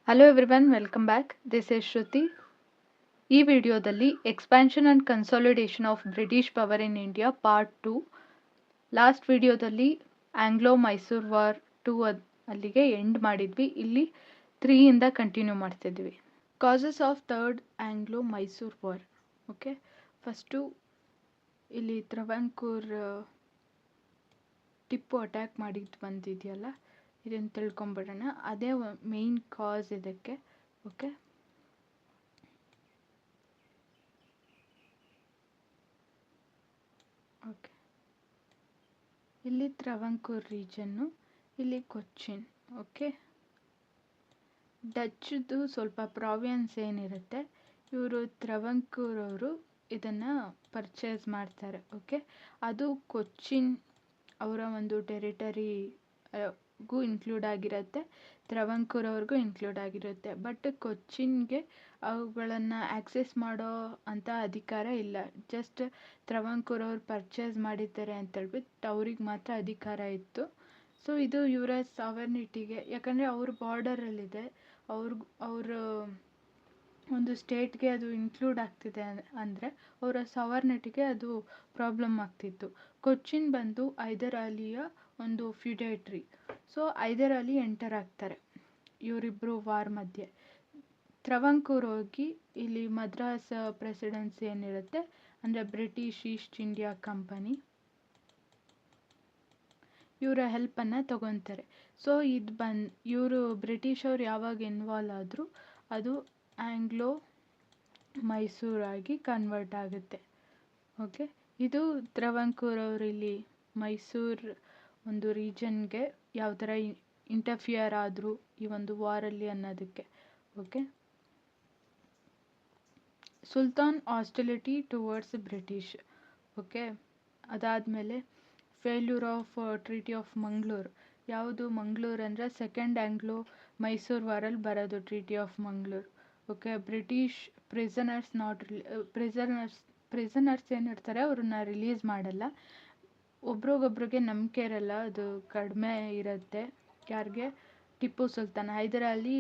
Hello everyone, welcome back. This is Shruti. ಈ ವಿಡಿಯೋದಲ್ಲಿ expansion and consolidation of British power in India part 2. Last ವಿಡಿಯೋದಲ್ಲಿ Anglo Mysore war 2 ಅಲ್ಲಿಗೆ end ಮಾಡಿದ್ವಿ. ಇಲ್ಲಿ 3 continue ಮಾಡ್ತಿದ್ವಿ. Causes of third Anglo Mysore war. Okay, first ಇಲ್ಲಿ Travancore Tipu attack ಮಾಡಿದ್ದು ಬಂದಿದೆಯಲ್ಲ, ಇದನ್ನು ತಿಳ್ಕೊಂಬಿಡೋಣ. ಅದೇ ಮೇನ್ ಕಾಸ್ ಇದಕ್ಕೆ. ಓಕೆ, ಓಕೆ, ಇಲ್ಲಿ ತ್ರವಂಕೂರ್ ರೀಜನ್ನು, ಇಲ್ಲಿ ಕೊಚ್ಚಿನ್. ಓಕೆ, ಡಚ್ದು ಸ್ವಲ್ಪ ಪ್ರಾವಿನ್ಸ್ ಏನಿರುತ್ತೆ, ಇವರು ತ್ರವಂಕೂರ್ ಅವರು ಇದನ್ನು ಪರ್ಚೇಸ್ ಮಾಡ್ತಾರೆ. ಓಕೆ, ಅದು ಕೊಚ್ಚಿನ್ ಅವರ ಒಂದು ಟೆರಿಟರಿಗೂ ಇನ್ಕ್ಲೂಡ್ ಆಗಿರುತ್ತೆ, ತ್ರವಂಕೂರ್ ಅವ್ರಿಗೂ ಇನ್ಕ್ಲೂಡ್ ಆಗಿರುತ್ತೆ. ಬಟ್ ಕೊಚ್ಚಿನ್ಗೆ ಅವುಗಳನ್ನು ಆಕ್ಸೆಸ್ ಮಾಡೋ ಅಂಥ ಅಧಿಕಾರ ಇಲ್ಲ. ಜಸ್ಟ್ ತ್ರವಂಕೂರ್ ಅವ್ರು ಪರ್ಚೇಸ್ ಮಾಡಿದ್ದಾರೆ ಅಂತೇಳ್ಬಿಟ್ಟು ಅವ್ರಿಗೆ ಮಾತ್ರ ಅಧಿಕಾರ ಇತ್ತು. ಸೊ ಇದು ಇವರ ಸಾವರ್ನಿಟಿಗೆ, ಯಾಕಂದರೆ ಅವ್ರ ಬಾರ್ಡರಲ್ಲಿದೆ, ಅವ್ರ ಒಂದು ಸ್ಟೇಟ್ಗೆ ಅದು ಇನ್ಕ್ಲೂಡ್ ಆಗ್ತಿದೆ ಅಂದರೆ ಅವರ ಸಾವರ್ನಿಟಿಗೆ ಅದು ಪ್ರಾಬ್ಲಮ್ ಆಗ್ತಿತ್ತು. ಕೊಚ್ಚಿನ್ ಬಂದು ಹೈದರ್ ಅಲಿಯ ಒಂದು ಫ್ಯೂಡೇಟ್ರಿ. ಸೊ ಹೈದರ್ ಅಲಿ ಎಂಟರ್ ಆಗ್ತಾರೆ ಇವರಿಬ್ಬರು ವಾರ್ ಮಧ್ಯೆ. ತ್ರವಂಕೂರ್ ಹೋಗಿ ಇಲ್ಲಿ ಮದ್ರಾಸ್ ಪ್ರೆಸಿಡೆನ್ಸಿ ಏನಿರುತ್ತೆ, ಅಂದರೆ ಬ್ರಿಟಿಷ್ ಈಸ್ಟ್ ಇಂಡಿಯಾ ಕಂಪನಿ, ಇವರ ಹೆಲ್ಪನ್ನು ತಗೊತಾರೆ. ಸೊ ಇದು ಇವರು ಬ್ರಿಟಿಷವ್ರು ಯಾವಾಗ ಇನ್ವಾಲ್ವ್ ಆದರೂ ಅದು ಆಂಗ್ಲೋ ಮೈಸೂರಾಗಿ ಕನ್ವರ್ಟ್ ಆಗುತ್ತೆ. ಓಕೆ, ಇದು ತ್ರವಂಕೂರ್ ಅವರು ಇಲ್ಲಿ ಮೈಸೂರು ಒಂದು ರೀಜನ್ಗೆ ಯಾವ ಥರ ಇಂಟರ್ಫಿಯರ್ ಆದರು ಈ ಒಂದು ವಾರಲ್ಲಿ ಅನ್ನೋದಕ್ಕೆ. Okay, Sultan hostility towards British. Okay, ಅದಾದಮೇಲೆ failure of treaty of Mangaluru. ಯಾವುದು ಮಂಗಳೂರು ಅಂದರೆ ಸೆಕೆಂಡ್ ಆಂಗ್ಲೋ ಮೈಸೂರು ವಾರಲ್ಲಿ ಬರೋದು treaty of Mangaluru. Okay, British prisoners ಏನಿರ್ತಾರೆ ಅವ್ರನ್ನ ರಿಲೀಸ್ ಮಾಡಲ್ಲ. ಒಬ್ರಿಗೊಬ್ರಿಗೆ ನಂಬಿಕೆ ಇರಲ್ಲ, ಅದು ಕಡಿಮೆ ಇರುತ್ತೆ. ಯಾರಿಗೆ? ಟಿಪ್ಪು ಸುಲ್ತಾನ್. ಹೈದರ್ ಅಲಿ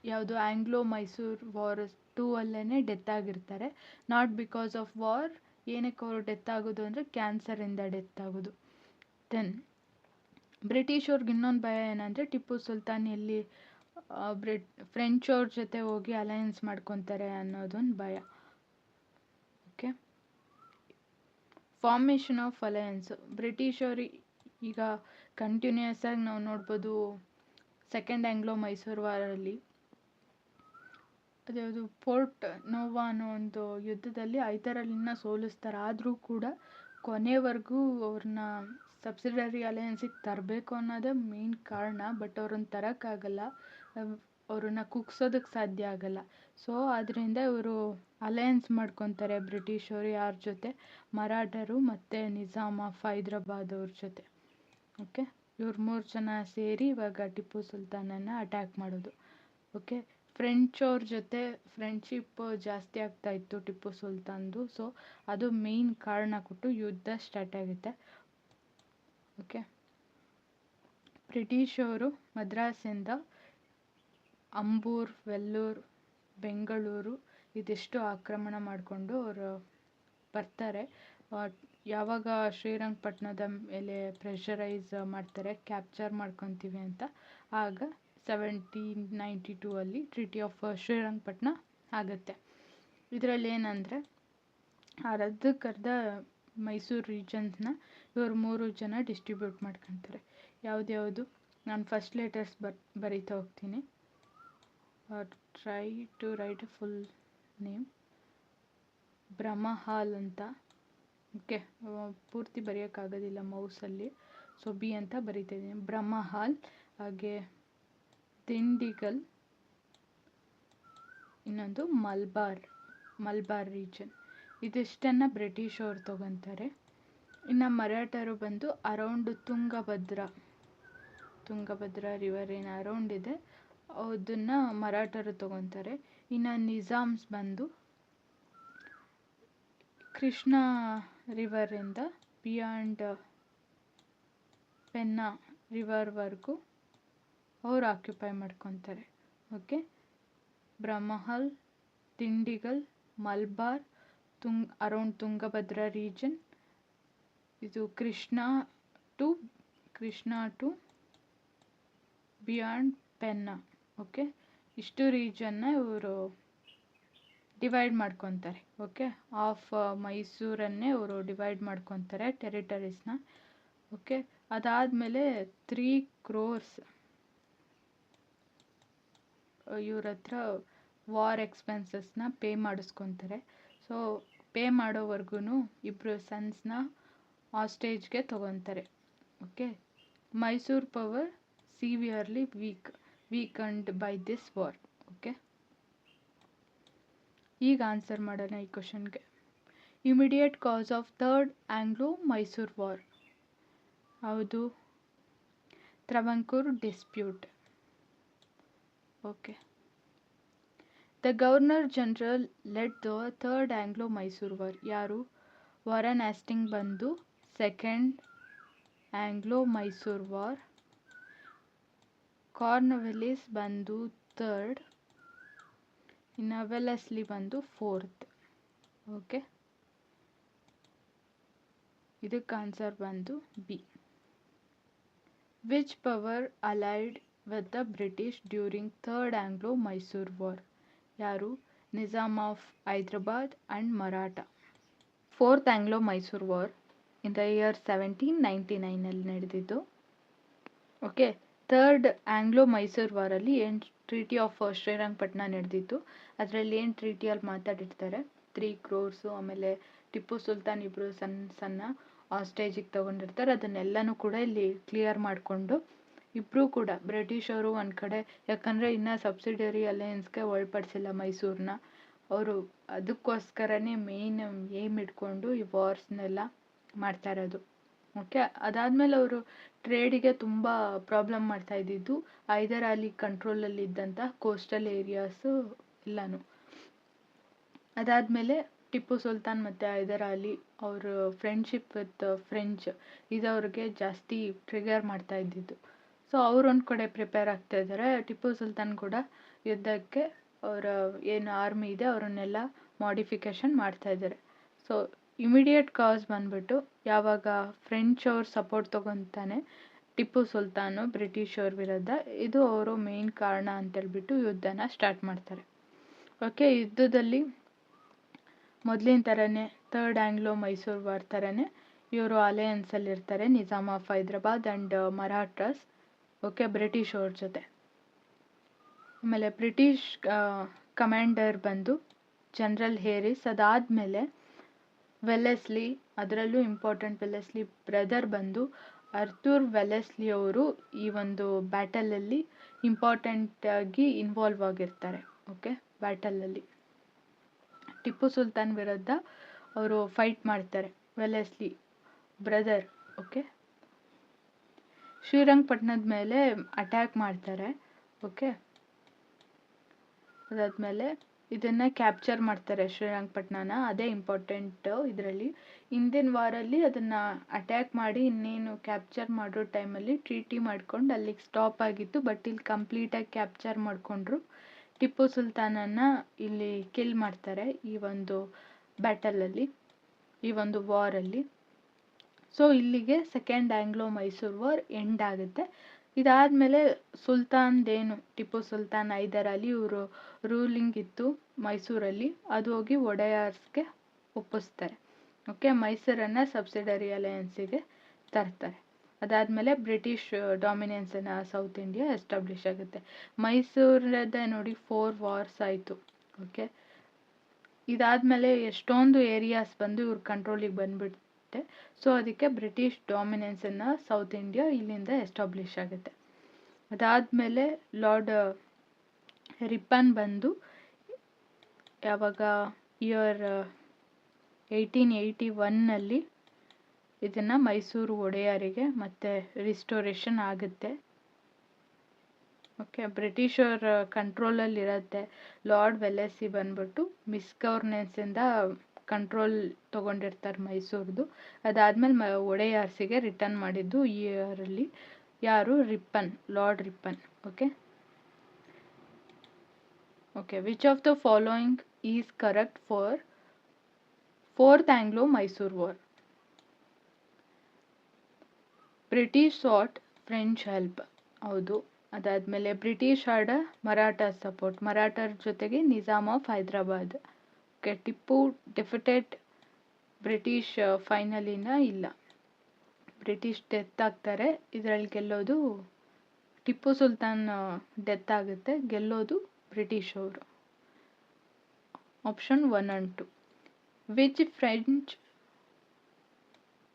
ಯಾವುದು ಆಂಗ್ಲೋ ಮೈಸೂರು ವಾರ್ 2 ಅಲ್ಲೇ ಡೆತ್ ಆಗಿರ್ತಾರೆ. Not because of war. ಏನಕ್ಕೆ ಅವರು ಡೆತ್ ಆಗೋದು ಅಂದರೆ ಕ್ಯಾನ್ಸರಿಂದ ಡೆತ್ ಆಗೋದು. ದೆನ್ ಬ್ರಿಟಿಷ್ ಅವ್ರಿಗೆ ಇನ್ನೊಂದು ಭಯ ಏನಂದರೆ ಟಿಪ್ಪು ಸುಲ್ತಾನ್ ಎಲ್ಲಿ ಫ್ರೆಂಚ್ ಅವ್ರ ಜೊತೆ ಹೋಗಿ ಅಲಯನ್ಸ್ ಮಾಡ್ಕೊತಾರೆ ಅನ್ನೋದೊಂದು ಭಯ. Okay, formation of alliance. British ಅವರು ಈಗ ಕಂಟಿನ್ಯೂಯಸ್ ಆಗಿ ನಾವು ನೋಡ್ಬೋದು ಸೆಕೆಂಡ್ ಆಂಗ್ಲೋ ಮೈಸೂರು ವಾರಲ್ಲಿ ಅದ್ಯಾವುದು ಪೋರ್ಟ್ ನೋವಾ ಅನ್ನೋ ಒಂದು ಯುದ್ಧದಲ್ಲಿ ಹೈದರ್ ಅಲಿನ ಸೋಲಿಸ್ತಾರೆ. ಆದರೂ ಕೂಡ ಕೊನೆವರೆಗೂ ಅವ್ರನ್ನ ಸಬ್ಸಿಡರಿ ಅಲಯನ್ಸಿಗೆ ತರಬೇಕು ಅನ್ನೋದೇ ಮೇನ್ ಕಾರಣ. ಬಟ್ ಅವ್ರನ್ನ ತರೋಕ್ಕಾಗಲ್ಲ, ಅವ್ರನ್ನ ಕುಗ್ಸೋದಕ್ಕೆ ಸಾಧ್ಯ ಆಗಲ್ಲ. ಸೊ ಅದರಿಂದ ಇವರು ಅಲಯನ್ಸ್ ಮಾಡ್ಕೊತಾರೆ ಬ್ರಿಟಿಷರು. ಯಾರ ಜೊತೆ? ಮರಾಠರು ಮತ್ತು ನಿಜಾಮ್ ಆಫ್ ಹೈದ್ರಾಬಾದ್ ಅವ್ರ ಜೊತೆ. ಓಕೆ, ಇವ್ರು 3 ಜನ ಸೇರಿ ಇವಾಗ ಟಿಪ್ಪು ಸುಲ್ತಾನನ್ನು ಅಟ್ಯಾಕ್ ಮಾಡೋದು. ಓಕೆ, ಫ್ರೆಂಚ್ ಅವ್ರ ಜೊತೆ ಫ್ರೆಂಡ್ಶಿಪ್ ಜಾಸ್ತಿ ಆಗ್ತಾ ಇತ್ತು ಟಿಪ್ಪು ಸುಲ್ತಾನ್ದು. ಸೊ ಅದು ಮೇನ್ ಕಾರಣ ಕೊಟ್ಟು ಯುದ್ಧ ಸ್ಟಾರ್ಟ್ ಆಗುತ್ತೆ. ಓಕೆ, ಬ್ರಿಟಿಷವರು ಮದ್ರಾಸಿಂದ ಅಂಬೂರ್, ವೆಲ್ಲೂರ್, ಬೆಂಗಳೂರು ಇದಿಷ್ಟು ಆಕ್ರಮಣ ಮಾಡಿಕೊಂಡು ಅವರು ಬರ್ತಾರೆ. ಯಾವಾಗ ಶ್ರೀರಂಗಪಟ್ಟಣದ ಮೇಲೆ ಪ್ರೆಷರೈಸ್ ಮಾಡ್ತಾರೆ, ಕ್ಯಾಪ್ಚರ್ ಮಾಡ್ಕೊತೀವಿ ಅಂತ, ಆಗ 1792 ಅಲ್ಲಿ ಟ್ರೀಟಿ ಆಫ್ ಶ್ರೀರಂಗಪಟ್ಟಣ ಆಗುತ್ತೆ. ಇದರಲ್ಲಿ ಏನಂದರೆ ಅರ್ಧಕ್ಕರ್ಧ ಮೈಸೂರು ರೀಜನ್ಸ್ನ ಇವರು 3 ಜನ ಡಿಸ್ಟ್ರಿಬ್ಯೂಟ್ ಮಾಡ್ಕೊತಾರೆ. ಯಾವ್ದ್ಯಾವುದು? ನಾನು ಫಸ್ಟ್ ಲೆಟರ್ಸ್ ಬರೀತಾ ಹೋಗ್ತೀನಿ. Try to write full name. Baramahal ಅಂತ. ಓಕೆ, ಪೂರ್ತಿ ಬರೆಯೋಕ್ಕಾಗೋದಿಲ್ಲ ಮೌಸಲ್ಲಿ, ಸೊ ಬಿ ಅಂತ ಬರೀತಿದ್ದೀನಿ. ಬ್ರಹ್ಮಹಾಲ್, ಹಾಗೆ ದಿಂಡಿಗಲ್, ಇನ್ನೊಂದು ಮಲ್ಬಾರ್ ರೀಜನ್. ಇದಿಷ್ಟನ್ನು ಬ್ರಿಟಿಷ್ ಅವ್ರು ತಗೊತಾರೆ. ಇನ್ನು ಮರಾಠರು ಬಂದು ಅರೌಂಡ್ ತುಂಗಭದ್ರಾ ರಿವರ್ ಏನು ಅರೌಂಡ್ ಇದೆ ಅದನ್ನು ಮರಾಠರು ತಗೊತಾರೆ. ಇನ್ನು ನಿಜಾಮ್ಸ್ ಬಂದು ಕೃಷ್ಣ ರಿವರಿಂದ ಬಿಯಾಂಡ್ ಪೆನ್ನಾ ರಿವರ್ವರೆಗೂ ಅವರು ಆಕ್ಯುಪೈ ಮಾಡ್ಕೊತಾರೆ. Okay, Baramahal, Dindigul, Malabar, around Tungabhadra region, ಇದು Krishna to beyond Penna. Okay, ಇಷ್ಟು ರೀಜನ್ನ ಇವರು ಡಿವೈಡ್ ಮಾಡ್ಕೊತಾರೆ. ಓಕೆ, ಆಫ್ ಮೈಸೂರನ್ನೇ ಅವರು ಡಿವೈಡ್ ಮಾಡ್ಕೊತಾರೆ ಟೆರಿಟರೀಸ್ನ. ಓಕೆ, ಅದಾದಮೇಲೆ 3 crores ಇವ್ರ ಹತ್ರ ವಾರ್ ಎಕ್ಸ್ಪೆನ್ಸಸ್ನ ಪೇ ಮಾಡಿಸ್ಕೊತಾರೆ. ಸೊ ಪೇ ಮಾಡೋವರೆಗೂ ಇಬ್ಬರು ಸನ್ಸ್ನ ಆಸ್ಟೇಜ್ಗೆ ತಗೊತಾರೆ. Okay, Mysuru power severely weakened by this war. Okay, ಈಗ ಆನ್ಸರ್ ಮಾಡೋಣ ಈ ಕ್ವಶನ್ಗೆ. Immediate cause of third Anglo Mysuru war ಯಾವುದು? Travancore dispute. Okay, the governor general led the third Anglo Mysuru war ಯಾರು? ವಾರನ್ ಆಸ್ಟಿಂಗ್ ಬಂದು second Anglo Mysuru war, Cornwallis ಬಂದು third, ಇನ್ನು Wellesley ಬಂದು ಫೋರ್ತ್. ಓಕೆ, ಇದಕ್ಕೆ ಆನ್ಸರ್ ಬಂದು B. Which power allied with the British during third Anglo Mysuru war ಯಾರು? Nizam of Hyderabad and Maratha. Fourth Anglo Mysuru war in the year 1799 ನಡೆದಿದ್ದು. Okay, third Anglo Mysuru ವಾರಲ್ಲಿ ಏನು treaty of Srirangapatna ನಡೆದಿತ್ತು. ಅದರಲ್ಲಿ ಏನು ಟ್ರೀಟಿಯಲ್ಲಿ ಮಾತಾಡಿರ್ತಾರೆ, 3 crores, ಆಮೇಲೆ ಟಿಪ್ಪು ಸುಲ್ತಾನ್ ಇಬ್ಬರು ಸಣ್ಣ ಆಸ್ಟೇಜಿಗೆ ತೊಗೊಂಡಿರ್ತಾರೆ. ಅದನ್ನೆಲ್ಲನೂ ಕೂಡ ಇಲ್ಲಿ ಕ್ಲಿಯರ್ ಮಾಡಿಕೊಂಡು ಇಬ್ಬರೂ ಕೂಡ ಬ್ರಿಟಿಷರು ಒಂದು ಕಡೆ, ಯಾಕಂದರೆ ಇನ್ನೂ ಸಬ್ಸಿಡರಿ ಅಲಯನ್ಸ್ಗೆ ಒಳಪಡಿಸಿಲ್ಲ ಮೈಸೂರನ್ನ, ಅವರು ಅದಕ್ಕೋಸ್ಕರನೇ ಮೇಯ್ನ್ ಏಮ್ ಇಟ್ಕೊಂಡು ಈ ವಾರ್ಸ್ನೆಲ್ಲ ಮಾಡ್ತಾ ಇರೋದು. ಓಕೆ, ಅದಾದಮೇಲೆ ಅವರು ಟ್ರೇಡಿಗೆ ತುಂಬ ಪ್ರಾಬ್ಲಮ್ ಮಾಡ್ತಾ ಇದ್ದಿದ್ದು ಹೈದರ್ ಅಲಿ ಕಂಟ್ರೋಲಲ್ಲಿ ಇದ್ದಂಥ ಕೋಸ್ಟಲ್ ಏರಿಯಾಸು ಎಲ್ಲನೂ. ಅದಾದಮೇಲೆ ಟಿಪ್ಪು ಸುಲ್ತಾನ್ ಮತ್ತು ಹೈದರ್ ಅಲಿ ಅವ್ರ ಫ್ರೆಂಡ್ಶಿಪ್ ವಿತ್ ಫ್ರೆಂಚ್ ಇದವ್ರಿಗೆ ಜಾಸ್ತಿ ಟ್ರಿಗರ್ ಮಾಡ್ತಾ ಇದ್ದಿದ್ದು. ಸೊ ಅವರೊಂದು ಕಡೆ ಪ್ರಿಪೇರ್ ಆಗ್ತಾ ಇದ್ದಾರೆ, ಟಿಪ್ಪು ಸುಲ್ತಾನ್ ಕೂಡ ಯುದ್ಧಕ್ಕೆ ಅವರ ಏನು ಆರ್ಮಿ ಇದೆ ಅವರನ್ನೆಲ್ಲ ಮಾಡಿಫಿಕೇಷನ್ ಮಾಡ್ತಾ ಇದ್ದಾರೆ. ಸೊ ಇಮಿಡಿಯೇಟ್ ಕಾಸ್ ಬಂದ್ಬಿಟ್ಟು ಯಾವಾಗ ಫ್ರೆಂಚ್ ಅವ್ರ ಸಪೋರ್ಟ್ ತೊಗೊತಾನೆ ಟಿಪ್ಪು ಸುಲ್ತಾನು ಬ್ರಿಟಿಷವ್ರ ವಿರುದ್ಧ, ಇದು ಅವರು ಮೇನ್ ಕಾರಣ ಅಂತೇಳ್ಬಿಟ್ಟು ಯುದ್ಧನ ಸ್ಟಾರ್ಟ್ ಮಾಡ್ತಾರೆ. ಓಕೆ, ಯುದ್ಧದಲ್ಲಿ ಮೊದಲಿನ ಥರನೇ ಥರ್ಡ್ ಆಂಗ್ಲೋ ಮೈಸೂರು ವಾರ್ ಥರನೇ ಇವರು ಅಲಯನ್ಸಲ್ಲಿ ಇರ್ತಾರೆ, Nizam of Hyderabad and Marathas. Okay, British ಅವ್ರ ಜೊತೆ. ಆಮೇಲೆ ಬ್ರಿಟಿಷ್ ಕಮಾಂಡರ್ ಬಂದು ಜನರಲ್ ಹೇರಿಸ್. ಅದಾದಮೇಲೆ ವೆಲ್ಲೆಸ್ಲಿ, ಅದರಲ್ಲೂ ಇಂಪಾರ್ಟೆಂಟ್ ವೆಲ್ಲೆಸ್ಲಿ ಬ್ರದರ್ ಬಂದು ಅರ್ಥೂರ್ ವೆಲ್ಲೆಸ್ಲಿ ಅವರು ಈ ಒಂದು ಬ್ಯಾಟಲಲ್ಲಿ ಇಂಪಾರ್ಟೆಂಟಾಗಿ ಇನ್ವಾಲ್ವ್ ಆಗಿರ್ತಾರೆ. ಓಕೆ, ಬ್ಯಾಟಲಲ್ಲಿ ಟಿಪ್ಪು ಸುಲ್ತಾನ್ ವಿರುದ್ಧ ಅವರು ಫೈಟ್ ಮಾಡ್ತಾರೆ, ವೆಲ್ಲೆಸ್ಲಿ ಬ್ರದರ್. ಓಕೆ, ಶ್ರೀರಂಗಪಟ್ಟಣದ ಮೇಲೆ ಅಟ್ಯಾಕ್ ಮಾಡ್ತಾರೆ. ಓಕೆ, ಅದಾದಮೇಲೆ ಇದನ್ನು ಕ್ಯಾಪ್ಚರ್ ಮಾಡ್ತಾರೆ ಶ್ರೀರಂಗಪಟ್ಟಣನ, ಅದೇ ಇಂಪಾರ್ಟೆಂಟು ಇದರಲ್ಲಿ. ಹಿಂದಿನ ವಾರಲ್ಲಿ ಅದನ್ನು ಅಟ್ಯಾಕ್ ಮಾಡಿ ಇನ್ನೇನು ಕ್ಯಾಪ್ಚರ್ ಮಾಡೋ ಟೈಮಲ್ಲಿ ಟ್ರೀಟಿ ಮಾಡ್ಕೊಂಡು ಅಲ್ಲಿಗೆ ಸ್ಟಾಪ್ ಆಗಿತ್ತು. ಬಟ್ ಇಲ್ಲಿ ಕಂಪ್ಲೀಟಾಗಿ ಕ್ಯಾಪ್ಚರ್ ಮಾಡಿಕೊಂಡ್ರು. ಟಿಪ್ಪು ಸುಲ್ತಾನನ್ನು ಇಲ್ಲಿ ಕಿಲ್ ಮಾಡ್ತಾರೆ ಈ ಒಂದು ಬ್ಯಾಟಲಲ್ಲಿ, ಈ ಒಂದು ವಾರಲ್ಲಿ. ಸೊ ಇಲ್ಲಿಗೆ second Anglo Mysuru war end ಆಗುತ್ತೆ. ಇದಾದಮೇಲೆ ಸುಲ್ತಾನ್ದೇನು ಟಿಪ್ಪು ಸುಲ್ತಾನ್ ಹೈದರ್ ಅಲಿ ಇವರು ರೂಲಿಂಗ್ ಇತ್ತು ಮೈಸೂರಲ್ಲಿ, ಅದು ಹೋಗಿ ಒಡೆಯರ್ಸ್ಗೆ ಒಪ್ಪಿಸ್ತಾರೆ. ಓಕೆ, ಮೈಸೂರನ್ನು ಸಬ್ಸಿಡರಿ ಅಲಯನ್ಸಿಗೆ ತರ್ತಾರೆ. ಅದಾದಮೇಲೆ ಬ್ರಿಟಿಷ್ ಡಾಮಿನೆನ್ಸನ್ನು ಸೌತ್ ಇಂಡಿಯಾ ಎಸ್ಟಾಬ್ಲಿಷ್ ಆಗುತ್ತೆ. ಮೈಸೂರದ ನೋಡಿ 4 ವಾರ್ಸ್ ಆಯಿತು. ಓಕೆ, ಇದಾದಮೇಲೆ ಎಷ್ಟೊಂದು ಏರಿಯಾಸ್ ಬಂದು ಇವ್ರ ಕಂಟ್ರೋಲಿಗೆ ಬಂದುಬಿಡುತ್ತೆ. ಸೊ ಅದಕ್ಕೆ ಬ್ರಿಟಿಷ್ ಡಾಮಿನೆನ್ಸನ್ನು ಸೌತ್ ಇಂಡಿಯಾ ಇಲ್ಲಿಂದ ಎಸ್ಟಾಬ್ಲಿಷ್ ಆಗುತ್ತೆ. ಅದಾದಮೇಲೆ ಲಾರ್ಡ್ ರಿಪ್ಪನ್ ಬಂದು ಯಾವಾಗ ಇಯರ್ 1881ನಲ್ಲಿ ಇದನ್ನು ಮೈಸೂರು ಒಡೆಯರಿಗೆ ಮತ್ತೆ ರಿಸ್ಟೋರೇಷನ್ ಆಗುತ್ತೆ. ಓಕೆ, ಬ್ರಿಟಿಷರ ಕಂಟ್ರೋಲಲ್ಲಿರುತ್ತೆ. ಲಾರ್ಡ್ ವೆಲ್ಲೆಸ್ಲಿ ಬಂದ್ಬಿಟ್ಟು ಮಿಸ್ಗವರ್ನೆನ್ಸಿಂದ ಕಂಟ್ರೋಲ್ ತೊಗೊಂಡಿರ್ತಾರೆ ಮೈಸೂರದು. ಅದಾದಮೇಲೆ ಒಡೆಯರ್ಸಿಗೆ ರಿಟರ್ನ್ ಮಾಡಿದ್ದು ಈ ಇಯರಲ್ಲಿ ಯಾರು? Ripon, lord Ripon. Okay Okay, which of the following is correct for Fourth Anglo-Mysore War? British sought French help, ಹೌದು. ಅದಾದಮೇಲೆ ಬ್ರಿಟಿಷ್ ಆರ್ಡ ಮರಾಠ ಸಪೋರ್ಟ್, ಮರಾಠರ ಜೊತೆಗೆ Nizam of Hyderabad. Okay, Tipu defeated British ಫೈನಲಿನ ಇಲ್ಲ, ಬ್ರಿಟಿಷ್ ಡೆತ್ ಆಗ್ತಾರೆ. ಇದರಲ್ಲಿ ಗೆಲ್ಲೋದು ಟಿಪ್ಪು ಸುಲ್ತಾನ್, ಡೆತ್ ಆಗುತ್ತೆ, ಗೆಲ್ಲೋದು ಬ್ರಿಟಿಷ್ ಅವರು. Option 1 and 2. Which French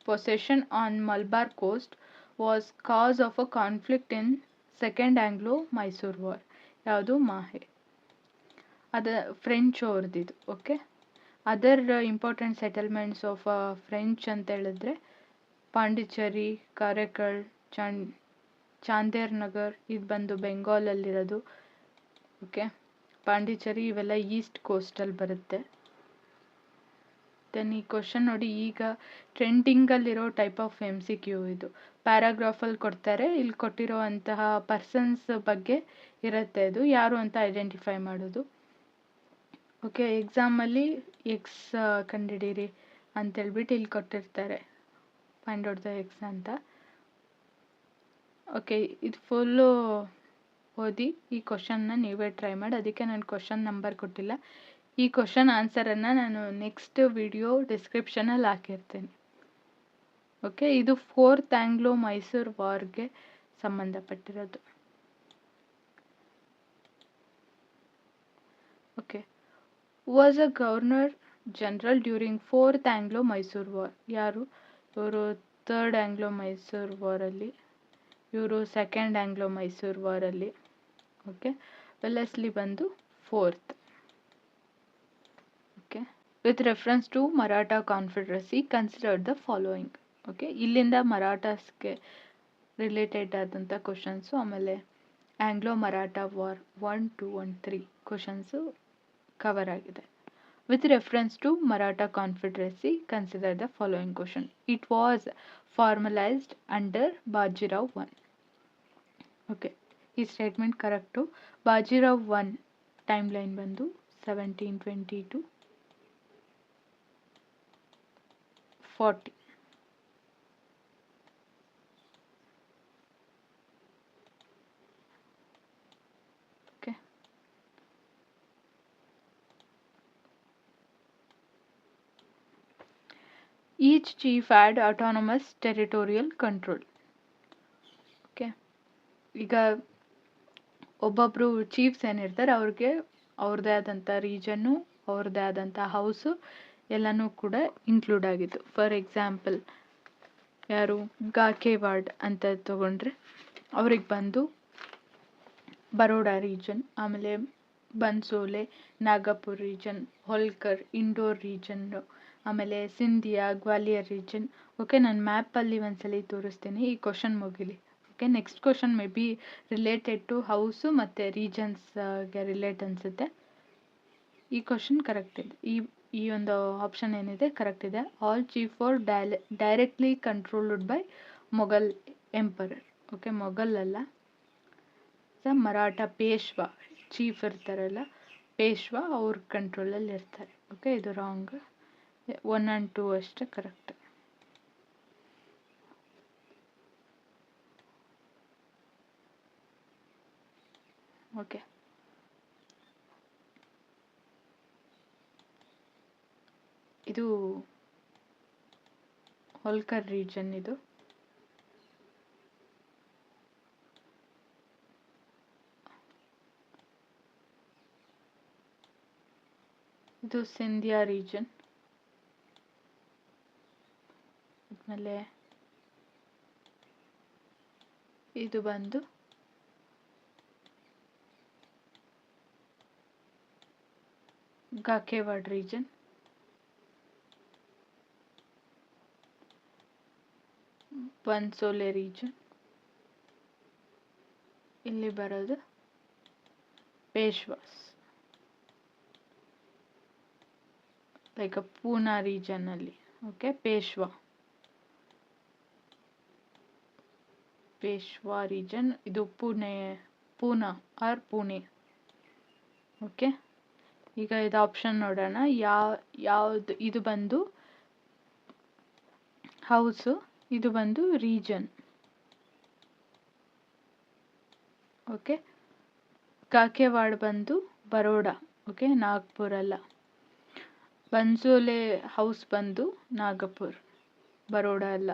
possession on Malabar coast was cause of a conflict in Second Anglo-Mysore War? ಯಾವುದು? ಮಾಹೆ. ಅದು ಫ್ರೆಂಚ್ ಅವ್ರದ್ದಿದು. Okay, other important settlements of French ಅಂತ ಹೇಳಿದ್ರೆ ಪಾಂಡಿಚೇರಿ, ಕಾರೈಕಲ್, ಚಾಂದೇರ್ ನಗರ್, ಇದು ಬಂದು ಬೆಂಗಾಲಲ್ಲಿರೋದು. ಓಕೆ, ಪಾಂಡಿಚೇರಿ ಇವೆಲ್ಲ ಈಸ್ಟ್ ಕೋಸ್ಟಲ್ಲಿ ಬರುತ್ತೆ. ದೆನ್ ಈ ಕ್ವಶನ್ ನೋಡಿ, ಈಗ ಟ್ರೆಂಡಿಂಗಲ್ಲಿರೋ ಟೈಪ್ ಆಫ್ MCQ ಇದು. ಪ್ಯಾರಾಗ್ರಾಫಲ್ಲಿ ಕೊಡ್ತಾರೆ, ಇಲ್ಲಿ ಕೊಟ್ಟಿರೋ ಅಂತಹ ಪರ್ಸನ್ಸ್ ಬಗ್ಗೆ ಇರುತ್ತೆ, ಇದು ಯಾರು ಅಂತ ಐಡೆಂಟಿಫೈ ಮಾಡೋದು. ಓಕೆ, ಎಕ್ಸಾಮಲ್ಲಿ ಎಕ್ಸ್ ಕಂಡುಹಿಡೀರಿ ಅಂತೇಳ್ಬಿಟ್ಟು ಇಲ್ಲಿ ಕೊಟ್ಟಿರ್ತಾರೆ, ಫೈಂಡ್ ಔಟ್ ದ ಎಕ್ಸ್ ಅಂತ. ಓಕೆ, ಇದು ಫುಲ್ಲು ಓದಿ ಈ ಕ್ವಶನ್ನ ನೀವೇ ಟ್ರೈ ಮಾಡಿ. ಅದಕ್ಕೆ ನಾನು ಕ್ವಶನ್ ನಂಬರ್ ಕೊಟ್ಟಿಲ್ಲ. ಈ ಕ್ವಶನ್ ಆನ್ಸರನ್ನು ನಾನು ನೆಕ್ಸ್ಟ್ ವಿಡಿಯೋ ಡಿಸ್ಕ್ರಿಪ್ಷನಲ್ಲಿ ಹಾಕಿರ್ತೇನೆ. ಓಕೆ, ಇದು fourth ಆಂಗ್ಲೋ-ಮೈಸೂರ್ ವಾರ್ಗೆ ಸಂಬಂಧಪಟ್ಟಿರೋದು. Okay, was a governor general during fourth ಆಂಗ್ಲೋ-ಮೈಸೂರ್ war? ಯಾರು? ಇವರು ಥರ್ಡ್ ಆಂಗ್ಲೋ-ಮೈಸೂರ್ ವಾರಲ್ಲಿ, ಇವರು ಸೆಕೆಂಡ್ ಆಂಗ್ಲೋ-ಮೈಸೂರ್ ವಾರಲ್ಲಿ. ಓಕೆ, ವೆಲ್ಲೆಸ್ಲಿ ಬಂದು fourth. Okay, with reference to Maratha ಕಾನ್ಫೆಡರಸಿ considered the following. Okay, ಇಲ್ಲಿಂದ ಮರಾಠಾಸ್ಗೆ ರಿಲೇಟೆಡ್ ಆದಂಥ ಕ್ವಶನ್ಸು, ಆಮೇಲೆ Anglo Maratha war 1, 2 and 3 questions cover ಆಗಿದೆ. With reference to Maratha ಕಾನ್ಫೆಡರಸಿ consider the following question. It was formalised under Bajirao 1. Okay, ಈ statement correct. Bajirao 1 time line ಬಂದು 1720 to 40. Okay, each chief had autonomous territorial control. Okay, ಈಗ ಒಬ್ಬೊಬ್ಬರು chiefs ಏನಿರ್ತಾರೆ ಅವ್ರಿಗೆ ಅವ್ರದ್ದೇ ಆದಂಥ reason, ಅವ್ರದ್ದೇ ಆದಂಥ ಹೌಸು ಎಲ್ಲನೂ ಕೂಡ ಇನ್ಕ್ಲೂಡ್ ಆಗಿತ್ತು. ಫಾರ್ ಎಕ್ಸಾಂಪಲ್ ಯಾರು? ಗಾಕೇವಾಡ್ ಅಂತ ತಗೊಂಡ್ರೆ ಅವ್ರಿಗೆ ಬಂದು ಬರೋಡಾ ರೀಜನ್, ಆಮೇಲೆ ಬನ್ಸೋಲೆ Nagpur region, Holkar indoor reason, ಆಮೇಲೆ ಸಿಂಧಿಯಾ ಗ್ವಾಲಿಯರ್ ರೀಜನ್. ಓಕೆ, ನಾನು ಮ್ಯಾಪಲ್ಲಿ ಒಂದ್ಸಲಿ ತೋರಿಸ್ತೀನಿ, ಈ ಕ್ವಶನ್ ಮುಗಿಲಿ. Okay, next question may be related to house ಮತ್ತು ರೀಜನ್ಸ್ಗೆ ರಿಲೇಟ್ ಅನಿಸುತ್ತೆ. ಈ ಕ್ವಶನ್ ಕರೆಕ್ಟ್ ಇದೆ, ಈ ಒಂದು ಆಪ್ಷನ್ ಏನಿದೆ ಕರೆಕ್ಟ್ ಇದೆ. All chief for directly controlled by Mughal emperor. Okay, Mughal ಅಲ್ಲ, ಮರಾಠ ಪೇಶ್ವಾ ಚೀಫ್ ಇರ್ತಾರಲ್ಲ, ಪೇಶ್ವಾ ಅವ್ರ ಕಂಟ್ರೋಲಲ್ಲಿ ಇರ್ತಾರೆ. ಓಕೆ, ಇದು ರಾಂಗ್. 1 and 2 ಅಷ್ಟೇ ಕರೆಕ್ಟ್. ಓಕೆ, ಇದು ಹೋಲ್ಕರ್ ರೀಜನ್. ಇದು ಸಿಂಧಿಯಾ ರೀಜನ್. ಆಮೇಲೆ ಇದು ಬಂದು ಗಾಕೇವಾಡ್ ರೀಜನ್. ಬನ್ಸೋಲೆ ರೀಜನ್. ಇಲ್ಲಿ ಬರೋದು ಪೇಶ್ವಾಸ್, ಲೈಕ್ ಪೂನಾ ರೀಜನಲ್ಲಿ. Okay, Peshwa region. ಇದು ಪೂನಾ ಆರ್ ಪುಣೆ. ಓಕೆ, ಈಗ ಇದು ಆಪ್ಷನ್ ನೋಡೋಣ. ಯಾವುದು ಇದು ಬಂದು ಹೌಸು, ಇದು ಬಂದು ರೀಜನ್. ಓಕೆ, ಕಾಕೆವಾಡ್ ಬಂದು ಬರೋಡಾ. ಓಕೆ, ನಾಗ್ಪುರ್ ಅಲ್ಲ. ಬನ್ಸೋಲೆ ಹೌಸ್ ಬಂದು ನಾಗಪುರ್, ಬರೋಡಾ ಅಲ್ಲ.